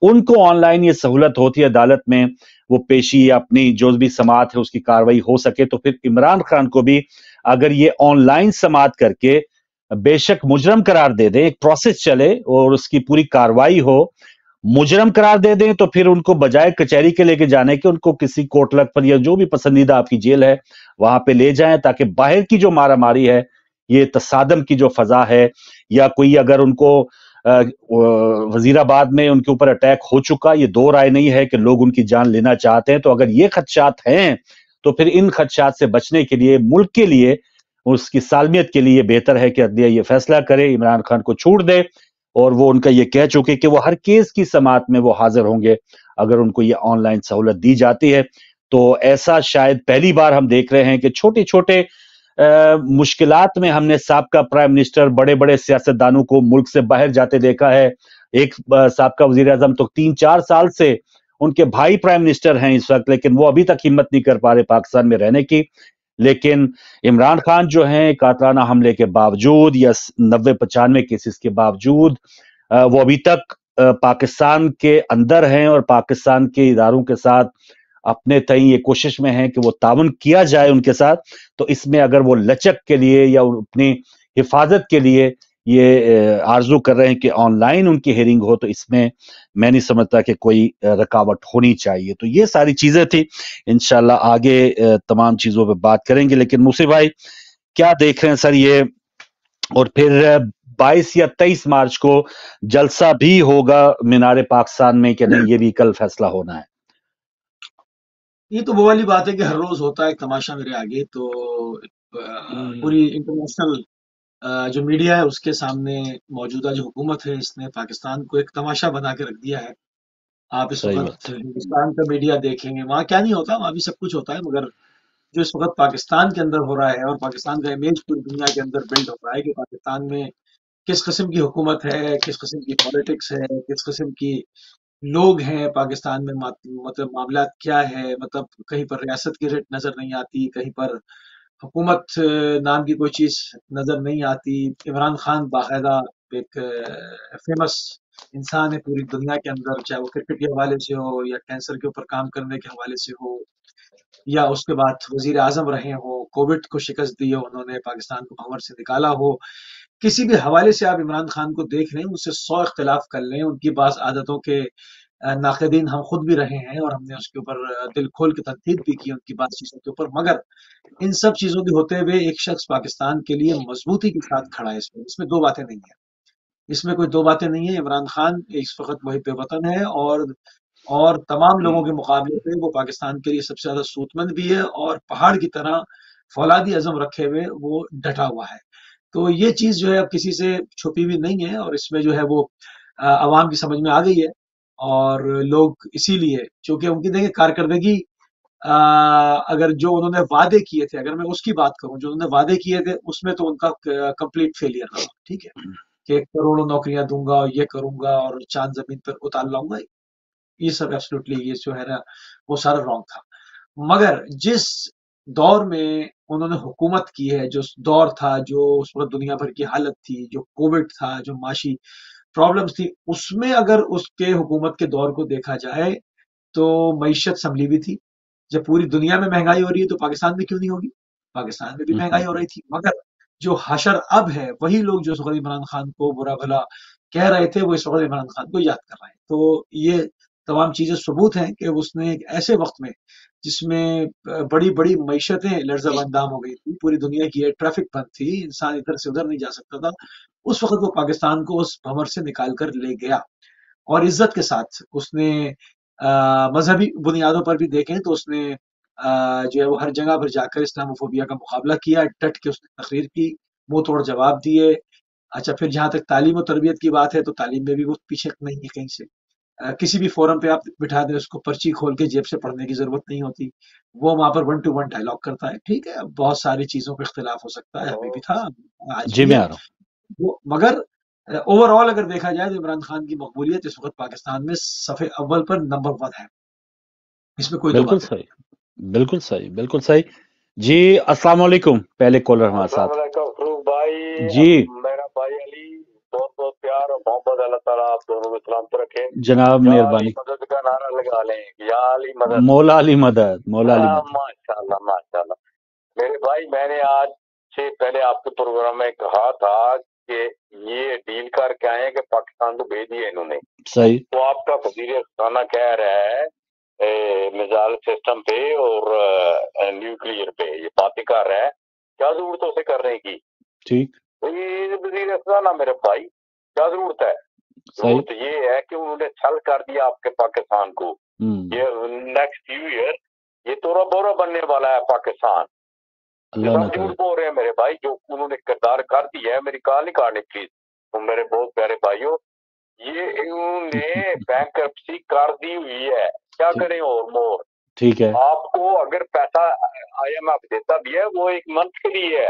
उनको ऑनलाइन ये सहूलत होती है अदालत में, वो पेशी या अपनी जो भी समाअत है उसकी कार्रवाई हो सके, तो फिर इमरान खान को भी अगर ये ऑनलाइन समाअत करके बेशक मुजरम करार दे दें, एक प्रोसेस चले और उसकी पूरी कार्रवाई हो, मुजरम करार दे दें, तो फिर उनको बजाय कचहरी के लेके जाने के उनको किसी कोटलक पर या जो भी पसंदीदा आपकी जेल है वहां पे ले जाएं, ताकि बाहर की जो मारामारी है, ये तसादम की जो फजा है, या कोई अगर उनको वजीराबाद में उनके ऊपर अटैक हो चुका, ये दो राय नहीं है कि लोग उनकी जान लेना चाहते हैं, तो अगर ये खदशात हैं तो फिर इन खदशात से बचने के लिए, मुल्क के लिए, उसकी सालमियत के लिए बेहतर है कि अदलिया ये फैसला करे, इमरान खान को छूट दे। और वो उनका ये कह चुके कि वो हर केस की समाअत में वो हाजिर होंगे अगर उनको ये ऑनलाइन सहूलत दी जाती है। तो ऐसा शायद पहली बार हम देख रहे हैं कि छोटे छोटे मुश्किलात में हमने साबका प्राइम मिनिस्टर, बड़े बड़े सियासतदानों को मुल्क से बाहर जाते देखा है। एक साबका वजीर आजम तो 3-4 साल से, उनके भाई प्राइम मिनिस्टर हैं इस वक्त, लेकिन वो अभी तक हिम्मत नहीं कर पा रहे पाकिस्तान में रहने की। लेकिन इमरान खान जो हैं, कातलाना हमले के बावजूद या 90-95 केसेस के बावजूद वो अभी तक पाकिस्तान के अंदर हैं और पाकिस्तान के इदारों के साथ अपने तय ये कोशिश में हैं कि वो ताउन किया जाए उनके साथ। तो इसमें अगर वो लचक के लिए या अपनी हिफाजत के लिए ये आरजू कर रहे हैं कि ऑनलाइन उनकी हियरिंग हो, तो इसमें मैं नहीं समझता कि कोई रुकावट होनी चाहिए। तो ये सारी चीजें थी, इंशाल्लाह आगे तमाम चीजों पे बात करेंगे। लेकिन मूसी भाई क्या देख रहे हैं सर ये, और फिर 22 या 23 मार्च को जलसा भी होगा मीनारे पाकिस्तान में कि नहीं, ये भी कल फैसला होना है? ये तो वो वाली बात है कि हर रोज होता है एक तमाशा मेरे आगे। तो पूरी इंटरनेशनल जो मीडिया है उसके सामने मौजूदा जो हुकूमत है, इसने पाकिस्तान को एक तमाशा बना के रख दिया है। आप इस वक्त हिंदुस्तान का मीडिया देखेंगे, वहाँ क्या नहीं होता, वहाँ भी सब कुछ होता है, मगर جو اس وقت پاکستان کے اندر ہو رہا ہے، اور پاکستان کا امیج پوری دنیا کے اندر بلڈ ہو رہا ہے کہ پاکستان میں کس قسم کی حکومت ہے، کس قسم کی پالیٹکس ہے، کس قسم کی لوگ ہیں پاکستان میں، مطلب معاملات کیا ہے، مطلب کہیں پر ریاست کی ریٹ نظر نہیں آتی، کہیں پر حکومت نام کی کوئی چیز نظر نہیں آتی۔ عمران خان باقاعدہ ایک فیمس انسان ہے پوری دنیا کے اندر، چاہے وہ کرکٹ کے حوالے سے ہو یا کینسر کے اوپر کام کرنے کے حوالے سے ہو، یا اس کے بعد وزیر اعظم رہے ہو، کووڈ کو شکست دی ہو انہوں نے، پاکستان کو بھنور سے نکالا ہو۔ کسی بھی حوالے سے آپ عمران خان کو دیکھ لیں، ان سے 100 اختلاف کر لیں، ان کی بعض عادتوں کے ناقدین ہم خود بھی رہے ہیں، اور ہم نے اس کے اوپر دل کھول کے تنقید بھی کی ان کی بعض چیزوں کے اوپر، مگر ان سب چیزوں کے ہوتے ہوئے ایک شخص پاکستان کے لیے مضبوطی کے ساتھ کھڑا ہے۔ اس میں دو باتیں نہیں ہیں، اس میں کوئی دو باتیں نہیں ہیں۔ عمران خان اس وقت محب وطن ہے، اور تمام لوگوں کے مقابلے پہ وہ پاکستان کے لیے سب سے زیادہ سود مند بھی ہے، اور پہاڑ کی طرح فولادی عزم رکھے ہوئے وہ ڈٹا ہوا ہے۔ تو یہ چیز جو ہے اب کسی سے چھپی ہوئی نہیں ہے، اور اس میں جو ہے وہ عوام کی سمجھ میں آ گئی ہے، اور لوگ اسی لیے چونکہ ان کی دیکھیں کارکردگی، اگر جو انہوں نے وعدے کیے تھے، اگر میں اس کی بات کروں جو انہوں نے وعدے کیے تھے، اس میں تو ان کا کمپلیٹ فیلئر رہا، ٹھیک ہے، کہ کروڑوں نوکریاں دوں گا اور یہ کروں گا اور چاند زمین پر اتار لاؤں گا، یہ سب ایبسلوٹلی یہ جو ہے نا وہ سارا رانگ تھا۔ مگر جس دور میں انہوں نے حکومت کی ہے، جو دور تھا، جو اس وقت دنیا بھر کی حالت تھی، جو کووڈ تھا، جو معاشی پرابلمز تھی، اس میں اگر اس کے حکومت کے دور کو دیکھا جائے تو معیشت سنبھلی بھی تھی۔ جب پوری دنیا میں مہنگائی ہو رہی ہے تو پاکستان میں کیوں نہیں ہوگی؟ پاکستان میں بھی مہنگائی ہو رہی تھی، مگر جو حشر اب ہے وہی لوگ جو اس وقت عمران خان کو برا بھلا کہہ رہے تھے وہ اس وقت عمران خان کو یاد کر رہے ہیں۔ تو یہ تمام چیزیں ثبوت ہیں کہ اس نے ایک ایسے وقت میں جس میں بڑی بڑی معیشتیں لرزہ اندام ہو گئی تھی، پوری دنیا کی ٹریفک بند تھی، انسان ادھر سے ادھر نہیں جا سکتا تھا، اس وقت وہ پاکستان کو اس بھنور سے نکال کر لے گیا، اور عزت کے ساتھ اس نے مذہبی بنیادوں پر بھی دیکھیں تو اس نے جو ہے وہ ہر جگہ پر جا کر اسلاموفوبیا کا مقابلہ کیا، ڈٹ کے اس نے تقریر کی، منہ توڑ جواب دیے۔ اچھا، پھر جہاں تک تعلیم و تربیت کی بات ہے تو تعلیم میں بھی وہ پیچھے نہیں ہے کہیں سے، کسی بھی فورم پہ آپ بٹھا دیں اس کو پرچی کھول کے جیب سے پڑھنے کی ضرورت نہیں ہوتی، وہ وہاں پر 1 to 1 ڈائلاگ کرتا ہے، ٹھیک ہے، اب بہت ساری چیزوں پہ اختلاف ہو سکتا ہے، ہمیں بھی تھا، آج جی بھی میں ہے، آ رہا ہوں۔ مگر اوور آل اگر دیکھا جائے تو عمران خان کی مقبولیت اس وقت پاکستان میں صفحے اول پر نمبر 1 ہے، اس میں کوئی دو بالکل باتیں صحیح، بالکل صحیح، بالکل صحیح۔ جی السلام علیکم، پہلے کالر ہمارے السلام ساتھ۔ علیکم فروغ بھائی، جی میرا بھائی علی، بہت بہت پیار اور محبت، اللہ تعالیٰ آپ دونوں کو سلامت رکھے۔ جناب یا علی مہربانی، مدد کا نعرہ لگا لیں، یا علی مدد۔ مولا علی مدد، مولا علی مدد۔ ماشاء اللہ ماشاء اللہ۔ میرے بھائی، میں نے آج سے پہلے آپ کے پروگرام میں کہا تھا کہ یہ ڈیل کر کے آئے ہیں کہ پاکستان کو بھیج دیا انہوں نے، صحیح، تو آپ کا وزیر خزانہ کہہ رہا ہے میزائل سسٹم پہ اور نیوکلیئر پہ یہ باتیں کر رہا ہے، کیا ضرورت ہے اسے کرنے کی؟ ٹھیک، وزیر خزانہ میرے بھائی، کیا ضرورت ہے؟ صحیح، ضرورت یہ ہے کہ انہوں نے چھل کر دیا آپ کے پاکستان کو۔ یہ نیکسٹ فیو ایئر یہ تورا بورا بننے والا ہے پاکستان۔ اللہ نہ سب کرے۔ جھوٹ بول رہے ہیں میرے بھائی، جو انہوں نے کردار کر دیا ہے، میری کال نہیں کاٹنی پلیز، تم میرے بہت پیارے بھائیوں، یہ انہوں نے بینکرپسی کر دی ہوئی ہے، کیا کریں اور مور؟ ٹھیک ہے، آپ کو اگر پیسہ آئی ایم ایف دیتا بھی ہے وہ 1 منتھ کے لیے ہے،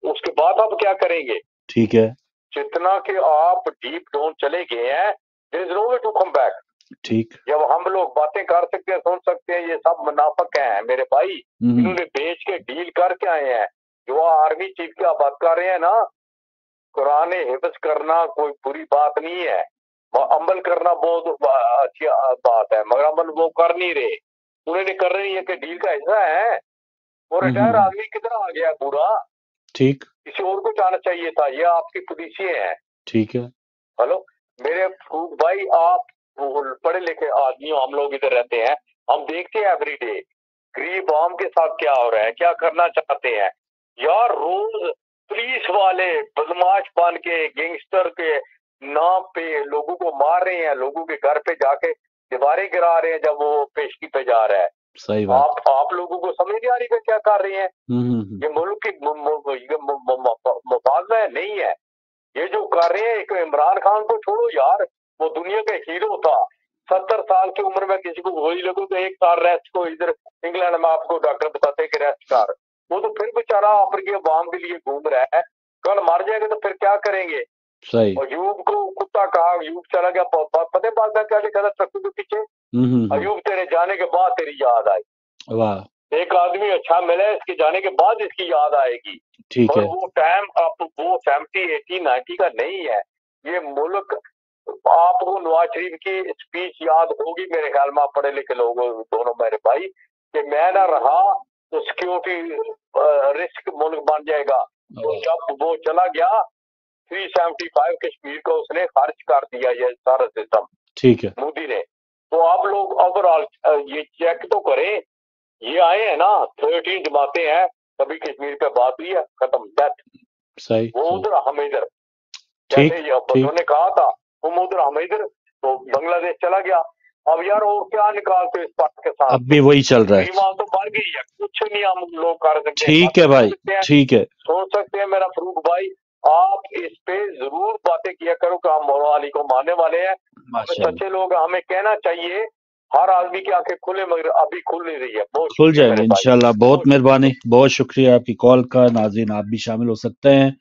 اس کے بعد آپ کیا کریں گے؟ ٹھیک ہے، جتنا کہ آپ ڈیپ ڈاؤن چلے گئے ہیں، there is no way to come back۔ ٹھیک، جب ہم لوگ باتیں کر سکتے ہیں، سن سکتے ہیں، یہ سب منافق ہیں میرے بھائی، انہوں نے بیچ کے ڈیل کر کے آئے ہیں۔ جو آرمی چیف کی آپ بات کر رہے ہیں نا، قرآن حفظ کرنا کوئی بری بات نہیں ہے، عمل کرنا بہت اچھی بات ہے، مگر عمل وہ کر نہیں رہے، انہوں نے کر رہی ہے کہ ڈیل کا حصہ ہے، اور ریٹائر آدمی کتنا آ گیا پورا، ٹھیک، کسی اور کو جانا چاہیے تھا، یہ آپ کی پولیسیں ہیں۔ ٹھیک ہے، ہلو میرے فروغ بھائی، آپ پڑھے لکھے آدمی ہو، ہم لوگ ادھر رہتے ہیں، ہم دیکھتے ہیں ایوری ڈے غریب عوام کے ساتھ کیا ہو رہا ہے، کیا کرنا چاہتے ہیں یار۔ روز پولیس والے بدماش بن کے گینگسٹر کے نام پہ لوگوں کو مار رہے ہیں، لوگوں کے گھر پہ جا کے دیواریں گرا رہے ہیں جب وہ پیشگی پہ جا رہا ہے۔ صحیح بات، آپ لوگوں کو سمجھ نہیں آ رہی کہ کیا کر رہے ہیں؟ یہ ملک کی مفاد میں نہیں ہے، یہ جو کر رہے ہیں۔ ایک عمران خان کو چھوڑو یار، وہ دنیا کا ہیرو تھا، 70 साल की उम्र में किसी को गोली लगो तो 1 साल रेस्ट को, इधर इंग्लैंड में आपको डॉक्टर बताते हैं कि रेस्ट कर, वो तो फिर बेचारा आपकी आवाम के लिए घूम रहा है, कल मर जाएगा तो फिर क्या करेंगे। सही। और अयूब को कुत्ता कहा, अयूब चला गया, पता बात क्या लिखा था ट्रक के पीछे, अयूब तेरे जाने के बाद तेरी याद आई। वाह। एक आदमी अच्छा मिला, इसके जाने के बाद इसकी याद आएगी। ठीक और है। वो टाइम अब वो 70, 80, 90 का नहीं है। ये मुल्क, आपको नवाज शरीफ की स्पीच याद होगी मेरे ख्याल में, आप पढ़े लिखे लोग दोनों मेरे भाई, कि मैं ना रहा तो सिक्योरिटी रिस्क मुल्क बन जाएगा। तो जब वो चला गया 375 कश्मीर को उसने खर्च कर दिया ये सारा सिस्टम, ठीक है, मोदी ने। तो आप लोग ओवरऑल ये चेक तो करें, ये आए हैं ना 13 जमातें हैं, कभी कश्मीर पे बात हुई है, खत्म, डेथ। सही। वो उधर हम इधर, ठीक, जैसे ये उन्होंने कहा था हम उधर हम इधर, तो बांग्लादेश चला गया। अब यार और क्या निकालते इस पाकिस्तान, अब भी वही चल रहा है। तो मर गई है, कुछ नहीं हम लोग कर सकते। ठीक है भाई, ठीक है, सोच सकते हैं मेरा फरूक भाई, आप इस पे जरूर बातें किया करो कि हम मौला अली को मानने वाले हैं, सच्चे लोग, हमें कहना चाहिए। हर आदमी की आंखें खुले, मगर अभी खुल नहीं रही है। खुल जाएंगे इंशाल्लाह। बहुत मेहरबानी, बहुत शुक्रिया आपकी कॉल का। नाज़रीन आप भी शामिल हो सकते हैं।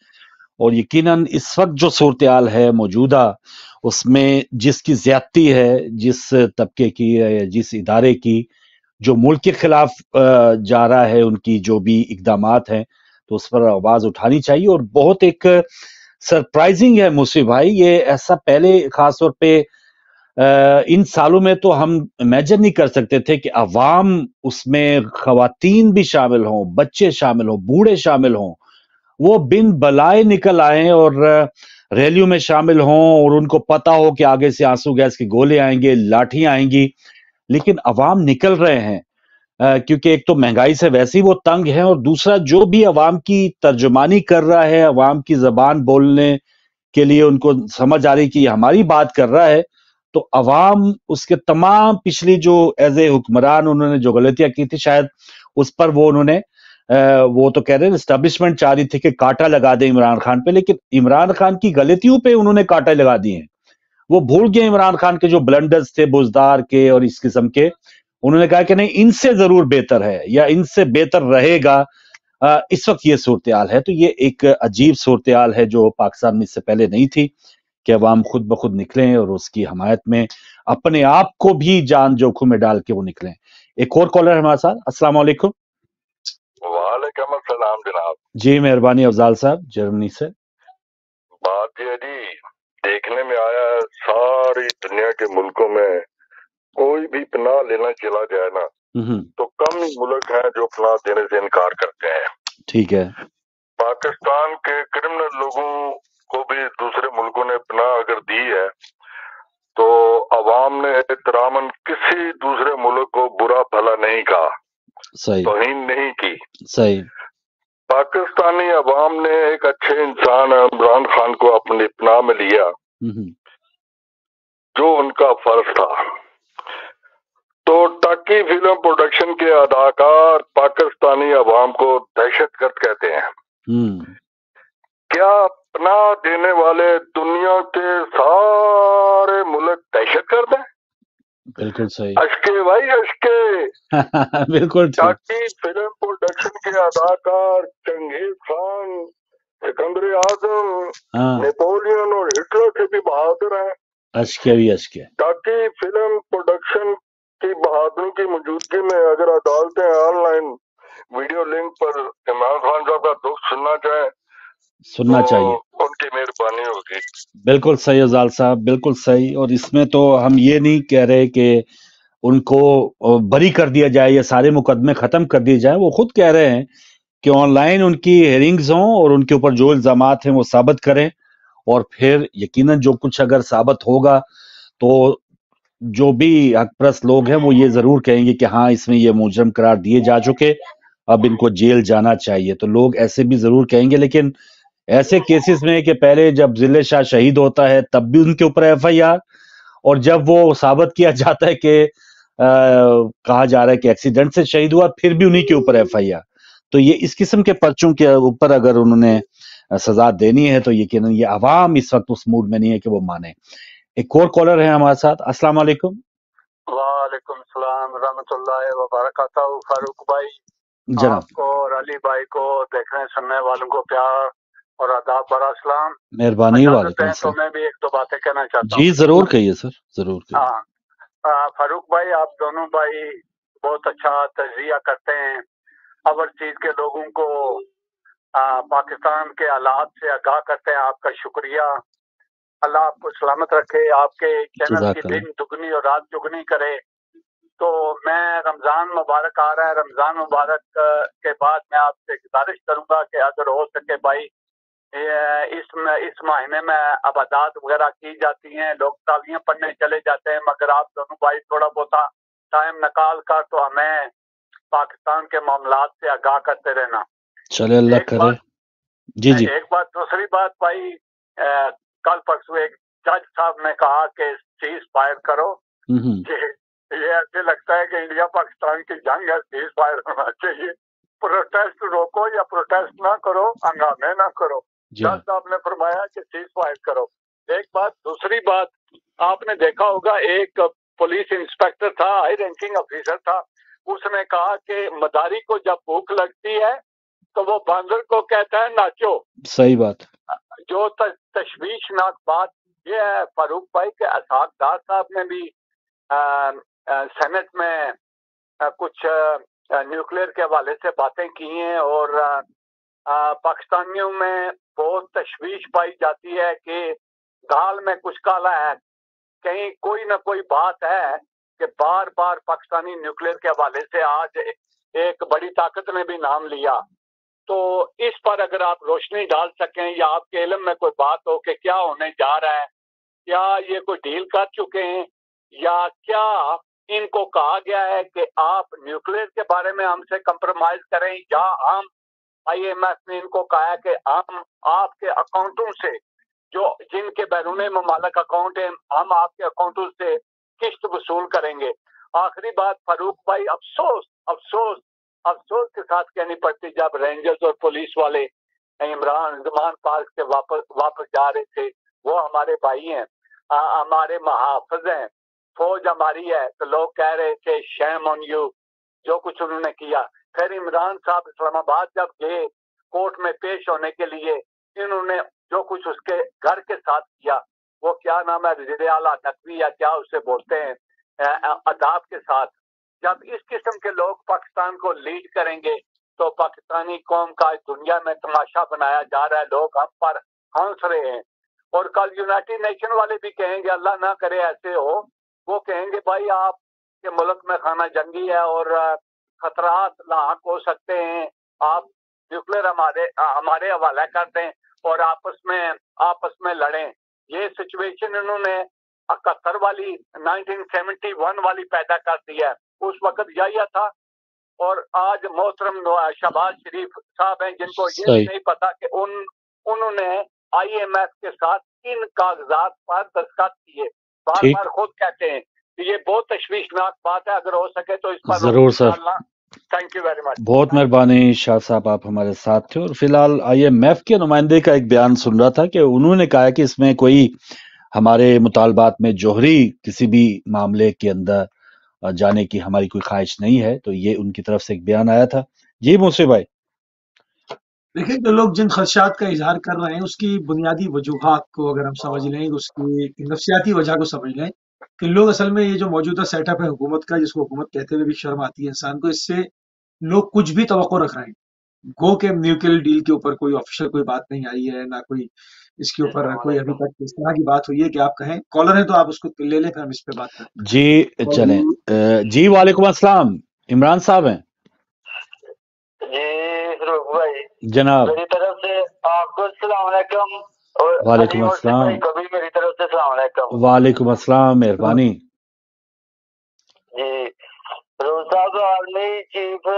और यकीनन इस वक्त जो सूरत हाल है मौजूदा, उसमें जिसकी ज्यादती है, जिस तबके की है, जिस इदारे की, जो मुल्क के खिलाफ जा रहा है, उनकी जो भी इकदामात हैं, तो उस पर आवाज उठानी चाहिए। और बहुत एक सरप्राइजिंग है मुसीब भाई, ये ऐसा पहले खास तौर पे इन सालों में तो हम इमेजिन नहीं कर सकते थे कि अवाम उसमें, खवातीन भी शामिल हों, बच्चे शामिल हों, बूढ़े शामिल हों, वो बिन बलाए निकल आए और रैलियों में शामिल हों, और उनको पता हो कि आगे से आंसू गैस के गोले आएंगे, लाठियां आएंगी, लेकिन अवाम निकल रहे हैं। क्योंकि एक तो महंगाई से वैसे ही वो तंग है, और दूसरा जो भी अवाम की तर्जुमानी कर रहा है, अवाम की जबान बोलने के लिए उनको समझ आ रही कि हमारी बात कर रहा है, तो अवाम उसके तमाम पिछली जो एज ए हुक्मरान उन्होंने जो गलतियां की थी, शायद उस पर वो उन्होंने वो तो कह रहे हैं एस्टेब्लिशमेंट चाह रही थी कि कांटा लगा दे इमरान खान पे, लेकिन इमरान खान की गलतियों पे उन्होंने कांटा लगा दिए हैं। वो भूल गए इमरान खान के जो ब्लंडर्स थे बुजदार के और इस किस्म के, उन्होंने कहा कि नहीं इनसे जरूर बेहतर है या इनसे बेहतर रहेगा। इस वक्त ये सूरत हाल है। तो ये एक अजीब सूरत हाल है जो पाकिस्तान में इससे पहले नहीं थी, कि अवाम खुद ब खुद निकलें और उसकी हमायत में अपने आप को भी जान जोखिम में डाल के वो निकलें। एक और कॉलर हमारे साथ। अस्सलाम वालेकुम। वालेकुम अस्सलाम जनाब। जी मेहरबानी, अफजाल साहब जर्मनी से। बात ये जी देखने में आया है, सारी दुनिया के मुल्कों में कोई भी पनाह लेना चला जाए ना, तो कम ही मुल्क हैं जो पनाह देने से इनकार करते हैं। ठीक है। पाकिस्तान के क्रिमिनल लोगों को भी दूसरे मुल्कों ने पनाह अगर दी है, तो अवाम ने एहतरामन किसी दूसरे मुल्क को बुरा भला नहीं कहा, सही, तौहीन नहीं की। सही। पाकिस्तानी अवाम ने एक अच्छे इंसान इमरान खान को अपनी पनाह में लिया, जो उनका फर्ज था। तो टाकी फिल्म प्रोडक्शन के अदाकार पाकिस्तानी अवाम को दहशतगर्द कहते हैं। क्या पनाह देने वाले दुनिया के सारे मुल्क दहशतगर्द हैं? बिल्कुल सही। अशके भाई अशके। बिल्कुल। टाकी फिल्म प्रोडक्शन के अदाकार चंगेज खान, सिकंदर आजम, नेपोलियन और हिटलर से भी बहादुर हैं। अशके भी अशके। टाकी फिल्म प्रोडक्शन की बहादुरी की मौजूदगी में अगर अदालतें ऑनलाइन वीडियो लिंक पर इमरान खान साहब का दुख सुनना चाहिए, उनकी मेहरबानी होगी। बिल्कुल सही अफजाल साहब, बिल्कुल सही। और इसमें तो हम ये नहीं कह रहे कि उनको बरी कर दिया जाए या सारे मुकदमे खत्म कर दिए जाए। वो खुद कह रहे हैं कि ऑनलाइन उनकी हेयरिंग्स हों और उनके ऊपर जो इल्जामात हैं वो साबित करें, और फिर यकीनन जो कुछ अगर साबित होगा तो जो भी हकप्रस्त लोग हैं वो ये जरूर कहेंगे कि हाँ इसमें ये मुजरम करार दिए जा चुके, अब इनको जेल जाना चाहिए। तो लोग ऐसे भी जरूर कहेंगे। लेकिन ऐसे केसेस में कि पहले जब जिले शाह शहीद होता है तब भी उनके ऊपर FIR, और जब वो साबित किया जाता है कि कहा जा रहा है कि एक्सीडेंट से शहीद हुआ, फिर भी उन्हीं के ऊपर FIR। तो ये इस किस्म के पर्चों के ऊपर अगर उन्होंने सजा देनी है तो यकीनन ये अवाम इस वक्त उस मूड में नहीं है कि वो माने। एक और कॉलर है हमारे साथ। अस्सलाम वालेकुम। वालेकुम सलाम रहमतुल्लाहि व बरकातहू। फारूक भाई, जनाब आपको और अली भाई को, देखने सुनने वालों को प्यार और आदाब भरा सलाम। मेहरबानी। इजाजत वालेकुम है तो अस्सलाम। मैं भी एक दो बातें कहना चाहता जी हूँ। जरूर कहिए सर, जरूर कहिए। हाँ, फारूक भाई, आप दोनों भाई बहुत अच्छा तजिया करते हैं। ओवरसीज के लोगों को पाकिस्तान के हालात से आगाह करते हैं। आपका शुक्रिया। अल्लाह आपको सलामत रखे, आपके चैनल की जज़ाकल्लाह। दिन दुगनी और रात दुगनी करे। तो मैं, रमज़ान मुबारक आ रहा है, रमज़ान मुबारक के बाद मैं आपसे गुजारिश करूंगा कि अगर हो सके भाई, इस महीने में अबादात वगैरह की जाती हैं, लोग तालियां पढ़ने चले जाते हैं, मगर आप दोनों भाई थोड़ा बहुत टाइम निकाल कर तो हमें पाकिस्तान के मामलात से आगाह करते रहना। चले अल्लाह करे। जी जी। एक बात, दूसरी बात भाई, कल परसों एक जज साहब ने कहा कि सीज फायर करो। ये ऐसे लगता है कि इंडिया पाकिस्तान की जंग है, सीज फायर होना चाहिए। प्रोटेस्ट रोको या प्रोटेस्ट ना करो, हंगामे ना करो। जज साहब ने फरमाया कि सीज फायर करो। एक बात, दूसरी बात, आपने देखा होगा एक पुलिस इंस्पेक्टर था, हाई रैंकिंग ऑफिसर था, उसने कहा कि मदारी को जब भूख लगती है तो वो बांदर को कहता है नाचो। सही बात। जो तशवीशनाक बात ये है फारूक भाई के असहाक डार साहब ने भी सेनेट में कुछ न्यूक्लियर के हवाले से बातें की हैं और पाकिस्तानियों में बहुत तशवीश पाई जाती है कि दाल में कुछ काला है। कहीं कोई ना कोई बात है कि बार बार पाकिस्तानी न्यूक्लियर के हवाले से आज एक बड़ी ताकत ने भी नाम लिया। तो इस पर अगर आप रोशनी डाल सकें या आपके इल्म में कोई बात हो कि क्या होने जा रहा है, क्या ये कोई डील कर चुके हैं या क्या इनको कहा गया है कि आप न्यूक्लियर के बारे में हमसे कंप्रोमाइज करें, या हम IMF ने इनको कहा है कि हम आपके अकाउंटों से, जो जिनके बैरून ममालिक अकाउंट हैं, हम आपके अकाउंटों से किस्त वसूल करेंगे। आखिरी बात फारूक भाई, अफसोस अफसोस अफसोस के साथ कहनी पड़ती, जब रेंजर्स और पुलिस वाले इमरान जमान पार्क से वापस जा रहे थे, वो हमारे भाई हैं, हमारे महाफिज हैं, फौज हमारी है, तो लोग कह रहे थे शैम ऑन यू, जो कुछ उन्होंने किया। फिर इमरान साहब इस्लामाबाद जब गए कोर्ट में पेश होने के लिए, इन्होंने जो कुछ उसके घर के साथ किया, वो क्या नाम है, वज़ीर आला नकवी या क्या उसे बोलते हैं, अदाब के साथ, जब इस किस्म के लोग पाकिस्तान को लीड करेंगे तो पाकिस्तानी कौम का दुनिया में तमाशा बनाया जा रहा है, लोग हम पर हंस रहे हैं। और कल यूनाइटेड नेशन वाले भी कहेंगे, अल्लाह ना करे ऐसे हो, वो कहेंगे भाई आपके मुल्क में खाना जंगी है और खतरात लाक हो सकते हैं, आप न्यूक्लियर हमारे हवाला कर दें और आपस में लड़ें। ये सिचुएशन इन्होंने 71 वाली 1971 वाली पैदा कर दी है। उस वक्त यही था। और आज मोहतरम शहबाज शरीफ साहब हैं, जिनको ये भी नहीं पता कि उन्होंने IMF के साथ किन कागजात पर दस्तखत किए, बार बार खुद कहते हैं। ये बहुत तशवीशनाक बात है, अगर हो सके तो इस पर जरूर sir. Thank you very much. बहुत मेहरबानी शाह साहब, आप हमारे साथ थे। और फिलहाल IMF के नुमाइंदे का एक बयान सुन रहा था कि उन्होंने कहा कि इसमें कोई हमारे मुतालबात में जोहरी किसी भी मामले के अंदर जाने की हमारी कोई ख्वाहिश नहीं है। तो ये उनकी तरफ से एक बयान आया था। जी मुंशी भाई। देखिए, जो लोग जिन खदशात का इजहार कर रहे हैं उसकी बुनियादी वजूहात को अगर हम समझ लें, उसकी नफ्सियाती वजह को समझ लें कि लोग असल में ये जो मौजूदा सेटअप है हुकूमत का, जिसको हुकूमत कहते हुए भी शर्म आती है इंसान को, इससे लोग कुछ भी तवक्को रख रहे हैं। गो के न्यूक्लियर डील के ऊपर कोई ऑफिशियल कोई बात नहीं आई है, ना कोई इसके ऊपर कोई अभी तक इस तरह की बात हुई है कि आप कहें। कॉलर है तो आप उसको ले लें, फिर हम इस पे बात करते हैं। जी चलें। जी वालेकुम अस्सलाम, इमरान साहब हैं जी भाई, जनाब। मेरी तरफ से आपको अस्सलाम वालेकुम और वालेकुम अस्सलाम। कभी मेरी तरफ से अस्सलाम वालेकुम। वालेकुम अस्सलाम, मेहरबानी जी। रोज साहब, आर्मी चीफ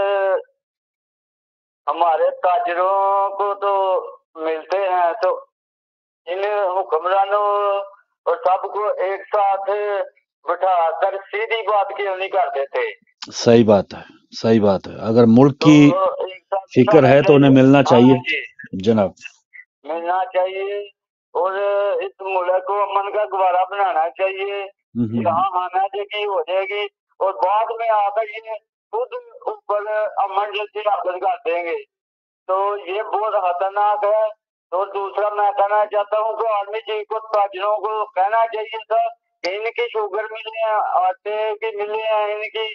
हमारे ताजरों को तो मिलते हैं, तो इन हुक्मरानों और सबको एक साथ बैठाकर सीधी बात क्यों नहीं कर देते? सही बात है, सही बात है। अगर मुल्क की फिक्र है तो उन्हें मिलना चाहिए जनाब, मिलना चाहिए और इस मुल्क को अमन का गवारा बनाना चाहिए। यहाँ आना जगी हो जाएगी اور بعد میں آ کر یہ خود اوپر امن سے حاصل کر دیں گے، تو یہ بہت خطرناک ہے۔ اور دوسرا میں کہنا چاہتا ہوں کہ آرمی چیف کو تاجروں کو کہنا چاہیے تھا ان کی شوگر ملے ہیں، آٹے کی ملے ہیں ان کی،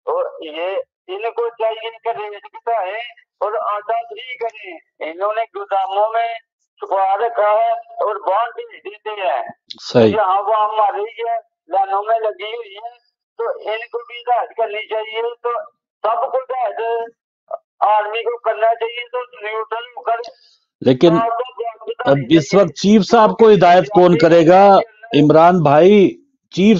اور یہ ان کو چاہیے کہ ریٹ گھٹائیں اور آٹا فری کریں۔ انہوں نے گوداموں میں چھپا رکھا ہے اور بانڈ بھیج دیتے ہیں، صحیح جہاں وہ مر رہی ہے لائنوں میں لگی ہوئی ہے، تو ان کو بھی ہدایت کرنی چاہیے۔ تو سب کو ہدایت آرمی کو کرنا چاہیے، تو نیوٹرل ہو کر لیکن اب اس وقت چیف صاحب کو ہدایت کون کرے گا عمران بھائی؟ چیف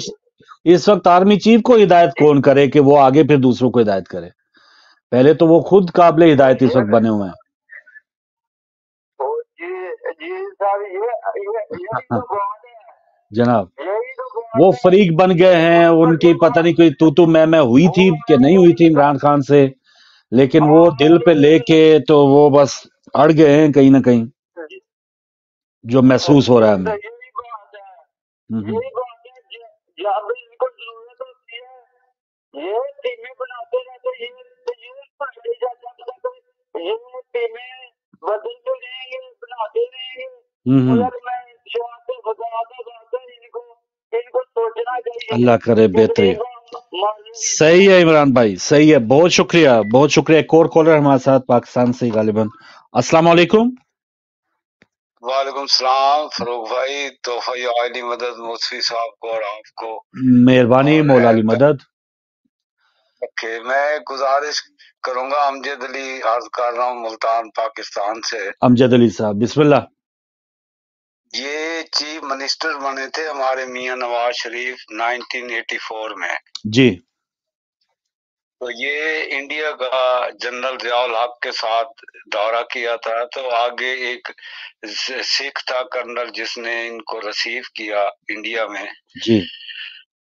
اس وقت آرمی چیف کو ہدایت کون کرے کہ وہ آگے پھر دوسروں کو ہدایت کرے؟ پہلے تو وہ خود قابل ہدایت اس وقت بنے ہوئے ہیں۔ جی سر، یہی تو بات ہے جناب، یہی تو بات وہ ہے۔ فریق بن گئے ہیں، ان کی پتہ نہیں کوئی تو میں ہوئی تھی کہ نہیں ہوئی تھی عمران خان سے، لیکن وہ دل پہ لے کے تو وہ بس اڑ گئے ہیں کہیں نہ کہیں، جو محسوس ہو رہا ہے ہمیں۔ یہی بات ہے، یہی بات ہے، جب ان کو ضرورت ہوتی ہے یہ ٹیمیں بناتے رہتے، یہ ٹیمیں بدلتے رہیں گے، بناتے رہیں گے، مگر میں شاید ان کو سوچنا چاہیے۔ اللہ کرے بہتری۔ صحیح ہے عمران بھائی، صحیح ہے، بہت شکریہ، بہت شکریہ۔ ایک اور کالر ہمارے ساتھ پاکستان سے غالباً۔ السلام علیکم۔ وعلیکم السلام فروغ بھائی، تحفہ عالی مدد موسوی صاحب کو اور آپ کو مہربانی مولا علی مدد۔ میں گزارش کروں گا، امجد علی عرض کر رہا ہوں ملتان پاکستان سے۔ امجد علی صاحب بسم اللہ۔ یہ چیف منسٹر بنے تھے ہمارے میاں نواز شریف 1984 میں جی، تو یہ انڈیا کا جنرل ضیاء الحق کے ساتھ دورہ کیا تھا، تو آگے ایک سکھ تھا کرنل جس نے ان کو ریسیو کیا انڈیا میں جی،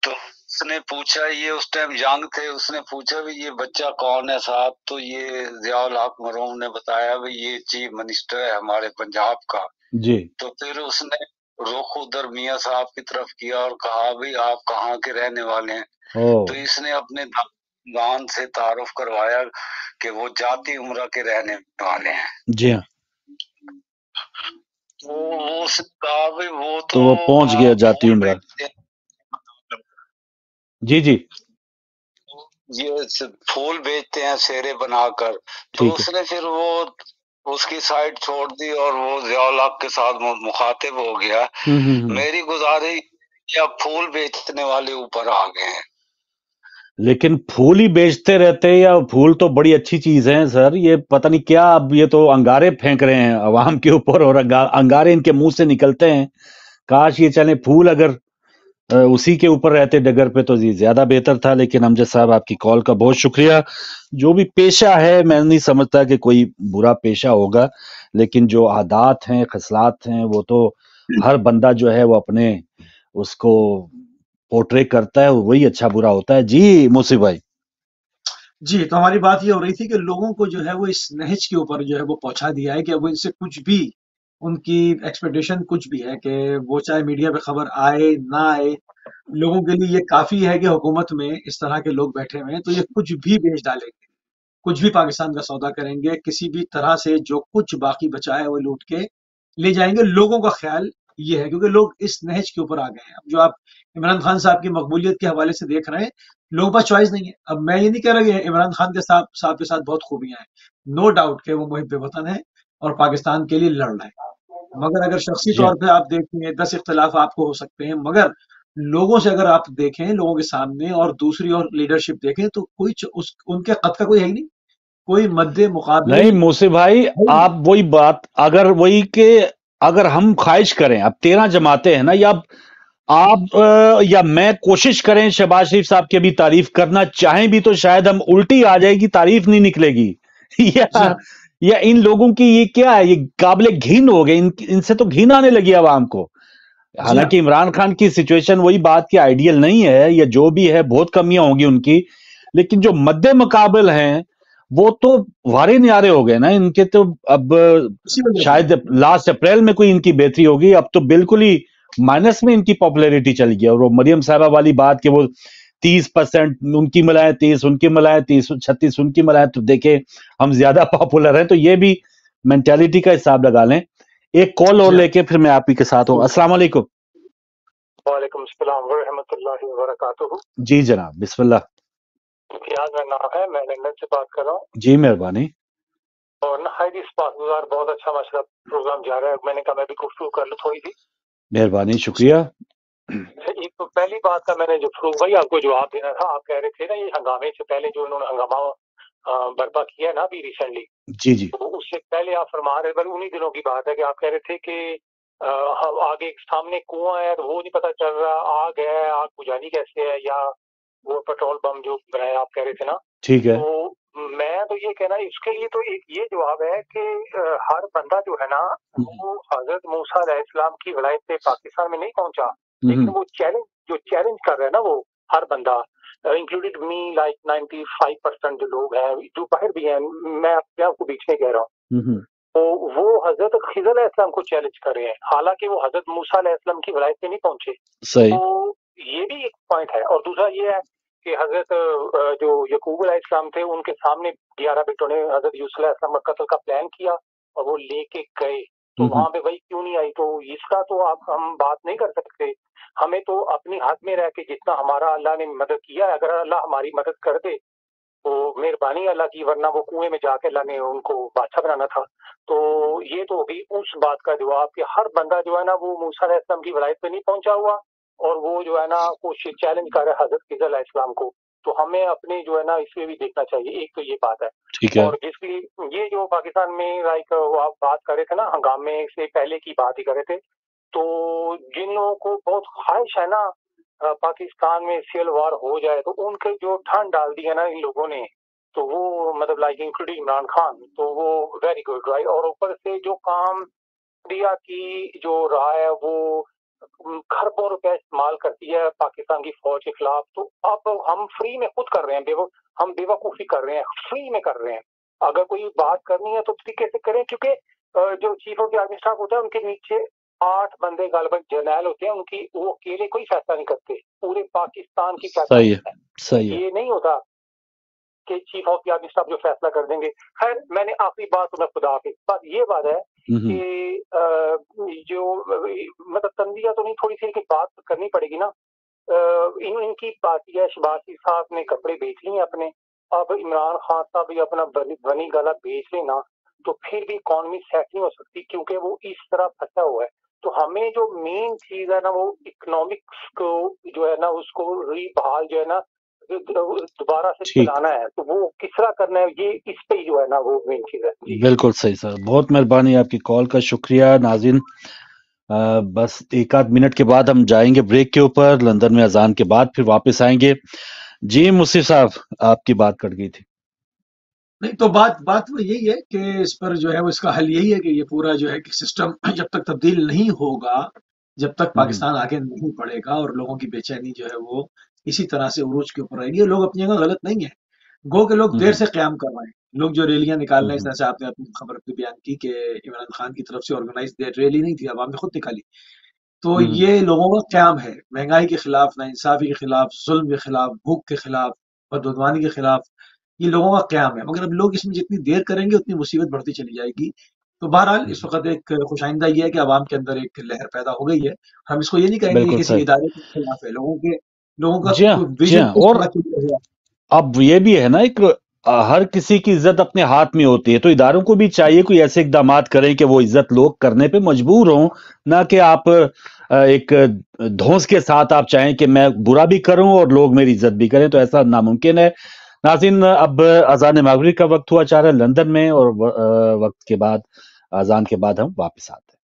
تو اس نے پوچھا، یہ اس ٹائم ینگ تھے، اس نے پوچھا بھی یہ بچہ کون ہے صاحب، تو یہ ضیاء الحق مرحوم نے بتایا بھی یہ چیف منسٹر ہے ہمارے پنجاب کا۔ جی، تو پھر اس نے رخ ادھر میاں صاحب کی طرف کیا اور کہا بھی آپ کہاں کے رہنے والے ہیں؟ تو اس نے اپنے خاندان سے تعارف کروایا کہ وہ جاتی عمرہ کے رہنے والے ہیں۔ جی ہاں، تو وہ اس نے کہا بھی وہ تو وہ پہنچ گیا جاتی عمرہ۔ جی جی، یہ پھول بیچتے ہیں سیرے بنا کر، تو ٹھیک اس نے پھر وہ اس کی سائٹ چھوڑ دی اور وہ ضیاء الحق کے ساتھ مخاطب ہو گیا۔ میری گزارش یا پھول بیچنے والے اوپر آ گئے ہیں، لیکن پھول ہی بیچتے رہتے، یا پھول تو بڑی اچھی چیز ہے سر، یہ پتہ نہیں کیا اب یہ تو انگارے پھینک رہے ہیں عوام کے اوپر، اور انگارے ان کے منہ سے نکلتے ہیں۔ کاش یہ چلے پھول اگر اسی کے اوپر رہتے ڈگر پہ تو زیادہ بہتر تھا۔ لیکن امجد صاحب آپ کی کال کا بہت شکریہ۔ جو بھی پیشہ ہے میں نہیں سمجھتا کہ کوئی برا پیشہ ہوگا، لیکن جو عادات ہیں، خصلات ہیں، وہ تو ہر بندہ جو ہے وہ اپنے اس کو پورٹرے کرتا ہے، وہی اچھا برا ہوتا ہے۔ جی موسیف بھائی۔ جی، تو ہماری بات یہ ہو رہی تھی کہ لوگوں کو جو ہے وہ اس نہج کے اوپر جو ہے وہ پہنچا دیا ہے کہ اب ان سے کچھ بھی، ان کی ایکسپیکٹیشن کچھ بھی ہے کہ وہ چاہے میڈیا پہ خبر آئے نہ آئے، لوگوں کے لیے یہ کافی ہے کہ حکومت میں اس طرح کے لوگ بیٹھے ہوئے ہیں تو یہ کچھ بھی بیچ ڈالیں گے، کچھ بھی پاکستان کا سودا کریں گے، کسی بھی طرح سے جو کچھ باقی بچا ہے وہ لوٹ کے لے جائیں گے۔ لوگوں کا خیال یہ ہے کیونکہ لوگ اس نہج کے اوپر آ گئے ہیں۔ اب جو آپ عمران خان صاحب کی مقبولیت کے حوالے سے دیکھ رہے ہیں، لوگوں پاس چوائس نہیں ہے۔ اب میں یہ نہیں کہہ رہا کہ عمران خان کے صاحب کے ساتھ بہت خوبیاں ہیں، نو ڈاؤٹ کہ وہ محب وطن ہے اور پاکستان کے لیے لڑ رہے ہیں، مگر اگر شخصی طور پہ آپ دیکھیں 10 اختلاف آپ کو ہو سکتے ہیں، مگر لوگوں سے اگر آپ دیکھیں، لوگوں کے سامنے اور دوسری اور لیڈرشپ دیکھیں تو کوئی ان کے قد کا کوئی ہے ہی نہیں، کوئی مد مقابل نہیں موسیف بھائی، آپ وہی بات اگر وہی کہ اگر ہم خواہش کریں، اب 13 جماعتیں ہیں نا، یا آپ یا میں کوشش کریں شہباز شریف صاحب کی بھی تعریف کرنا چاہیں بھی تو شاید ہم الٹی آ جائے گی، تعریف نہیں نکلے گی۔ یا ان لوگوں کی یہ کیا ہے، یہ قابل گھن ہو گئے، ان سے تو گھن آنے لگی عوام کو۔ حالانکہ عمران خان کی سچویشن وہی بات کی آئیڈیل نہیں ہے، یا جو بھی ہے بہت کمیاں ہوں گی ان کی، لیکن جو مد مقابل ہیں وہ تو وارے نیارے ہو گئے نا ان کے، تو اب شاید لاسٹ اپریل میں کوئی ان کی بہتری ہوگی، اب تو بالکل ہی مائنس میں ان کی پاپولیرٹی چلی گئی۔ اور وہ مریم صاحبہ والی بات کہ وہ 30% ان کی ملائیں، 30 ان کی ملائیں، 36 ان کی ملائیں، تو دیکھیں ہم زیادہ پاپولر ہیں. تو یہ بھی مینٹیلٹی کا حساب لگا لیں. ایک کال اور لے کے پھر میں آپ ہی کے ساتھ ہوں. السلام علیکم. وعلیکم السلام ورحمۃ اللہ وبرکاتہ. جی جناب بسم اللہ. امتیاز میرا نام ہے، میں لندن سے بات کر رہا ہوں. جی مہربانی. اور نہایت سپاسگزار، بہت اچھا ماشاءاللہ پروگرام جا رہا ہے. میں نے کہا میں بھی گفتگو کر لوں تھوڑی سی. مہربانی، شکریہ. ایک تو پہلی بات کا میں نے جو فروغ بھائی آپ کو جواب دینا تھا، آپ کہہ رہے تھے نا یہ ہنگامے سے پہلے جو انہوں نے ہنگامہ برپا کیا ہے نا ابھی ریسنٹلی، جی جی، تو اس سے پہلے آپ فرما رہے بل انہی دنوں کی بات ہے کہ آپ کہہ رہے تھے کہ آگے سامنے کنواں ہے تو وہ نہیں پتا چل رہا، آگ ہے، آگ بجھانی کیسے ہے، یا وہ پیٹرول بم جو بنایا آپ کہہ رہے تھے نا. ٹھیک ہے. تو میں تو یہ کہنا اس کے لیے تو ایک یہ جواب ہے کہ ہر بندہ جو ہے نا وہ حضرت موسیٰ علیہ السلام کی ولایت سے پاکستان میں نہیں پہنچا، لیکن وہ چیلنج کر رہے ہیں نا وہ ہر بندہ، انکلوڈیڈ می لائک 95% جو لوگ ہیں جو باہر بھی ہیں، میں اپنے آپ کو بیچ میں کہہ رہا ہوں، تو وہ حضرت خضر علیہ السلام کو چیلنج کر رہے ہیں، حالانکہ وہ حضرت موسیٰ علیہ السلام کی ولایت سے نہیں پہنچے. صحیح. تو یہ بھی ایک پوائنٹ ہے. اور دوسرا یہ ہے کہ حضرت جو یعقوب علیہ السلام تھے ان کے سامنے 11 بیٹوں نے حضرت یوسف علیہ السلام کا قتل کا پلان کیا اور وہ لے کے گئے، تو وہاں پہ وہی کیوں نہیں آئی؟ تو اس کا تو ہم بات نہیں کر سکتے. ہمیں تو اپنی حد میں رہ کے جتنا ہمارا اللہ نے مدد کیا ہے، اگر اللہ ہماری مدد کر دے تو مہربانی اللہ کی، ورنہ وہ کنویں میں جا کے اللہ نے ان کو بادشاہ بنانا تھا. تو یہ تو بھی اس بات کا جواب کہ ہر بندہ جو ہے نا وہ موسیٰ علیہ السلام کی ولایت پہ نہیں پہنچا ہوا، اور وہ جو ہے نا کوشش چیلنج کر رہا ہے حضرت خضر علیہ السلام کو. تو ہمیں اپنے جو ہے نا اس میں بھی دیکھنا چاہیے. ایک تو یہ بات ہے. اور جس کی یہ جو پاکستان میں لائک آپ بات کر رہے تھے نا ہنگامے سے پہلے کی بات ہی کر رہے تھے، تو جن لوگوں کو بہت خواہش ہے نا پاکستان میں سیل وار ہو جائے، تو ان کے جو ٹھنڈ ڈال دی ہے نا ان لوگوں نے، تو وہ مطلب لائک انکلوڈنگ عمران خان، تو وہ ویری گڈ رائٹ. اور اوپر سے جو کام انڈیا کی جو رہا ہے وہ کھربوں روپے استعمال کرتی ہے پاکستان کی فوج کے خلاف، تو اب ہم فری میں خود کر رہے ہیں، ہم بے وقوفی کر رہے ہیں، فری میں کر رہے ہیں. اگر کوئی بات کرنی ہے تو طریقے سے کریں، کیونکہ جو chief of the army staff ہوتا ہے ان کے نیچے 8 بندے غالباً جرنیل ہوتے ہیں، ان کی وہ اکیلے کوئی فیصلہ نہیں کرتے، پورے پاکستان کی فیصلہ ہوتا ہے. یہ نہیں ہوتا کہ chief of the army staff جو فیصلہ کر دیں گے. خیر میں نے آخری بات میں خدا حافظ، بات یہ بات ہے کہ جو مطلب تنبیہ تو نہیں، تھوڑی سی کی بات کرنی پڑے گی نا. ان کی پارٹی ہے، شہباز صاحب نے کپڑے بیچ لیے اپنے، اب عمران خان صاحب بھی اپنا بنی گلا بیچ لینا، تو پھر بھی اکانومی سیٹ نہیں ہو سکتی کیونکہ وہ اس طرح پھنسا ہوا ہے. تو ہمیں جو مین چیز ہے نا وہ اکنامکس کو جو ہے نا اس کو ری بحال جو ہے نا دوبارہ سے چلانا ہے، تو وہ کس طرح کرنا ہے، یہ اس پہ جو ہے نا وہ مین چیز ہے. بالکل صحیح سر، بہت مہربانی آپ کی کال کا، شکریہ. ناظرین بس 1 منٹ کے بعد ہم جائیں گے بریک کے اوپر، لندن میں اذان کے بعد پھر واپس آئیں گے. جی مصطفی صاحب آپ کی بات کٹ گئی تھی. نہیں تو بات وہ یہی ہے کہ اس پر جو ہے وہ اس کا حل یہی ہے کہ یہ پورا جو ہے کہ سسٹم جب تک تبدیل نہیں ہوگا، جب تک پاکستان آگے نہیں پڑے گا اور لوگوں کی بے چینی جو ہے وہ اسی طرح سے عروج کے اوپر رہے گی. لوگ اپنی جگہ غلط نہیں ہے، گو کہ لوگ دیر سے قیام کر رہے ہیں، لوگ جو ریلیاں نکال رہے ہیں، اس طرح سے آپ نے اپنی خبر بھی بیان کی کہ عمران خان کی طرف سے آرگنائز ریلی نہیں تھی، عوام نے خود نکالی. تو یہ لوگوں کا قیام ہے، مہنگائی کے خلاف، ناانصافی کے خلاف، ظلم کے خلاف، بھوک کے خلاف، بدعنوانی کے خلاف، یہ لوگوں کا قیام ہے. مگر اب لوگ اس میں جتنی دیر کریں گے اتنی مصیبت بڑھتی چلی جائے گی. تو بہرحال اس وقت ایک خوش آئندہ یہ ہے کہ عوام کے اندر ایک لہر پیدا ہو گئی ہے. ہم اس کو یہ نہیں کہیں گے کہ کسی ادارے کے خلاف ہے، لوگوں کا ویژن. اور اب یہ بھی ہے نا ایک ہر کسی کی عزت اپنے ہاتھ میں ہوتی ہے، تو اداروں کو بھی چاہیے کوئی ایسے اقدامات کریں کہ وہ عزت لوگ کرنے پہ مجبور ہوں، نہ کہ آپ ایک دھونس کے ساتھ آپ چاہیں کہ میں برا بھی کروں اور لوگ میری عزت بھی کریں، تو ایسا ناممکن ہے. ناظرین اب اذان مغرب کا وقت ہوا چاہ رہا ہے لندن میں، اور وقت کے بعد اذان کے بعد ہم واپس آتے ہیں.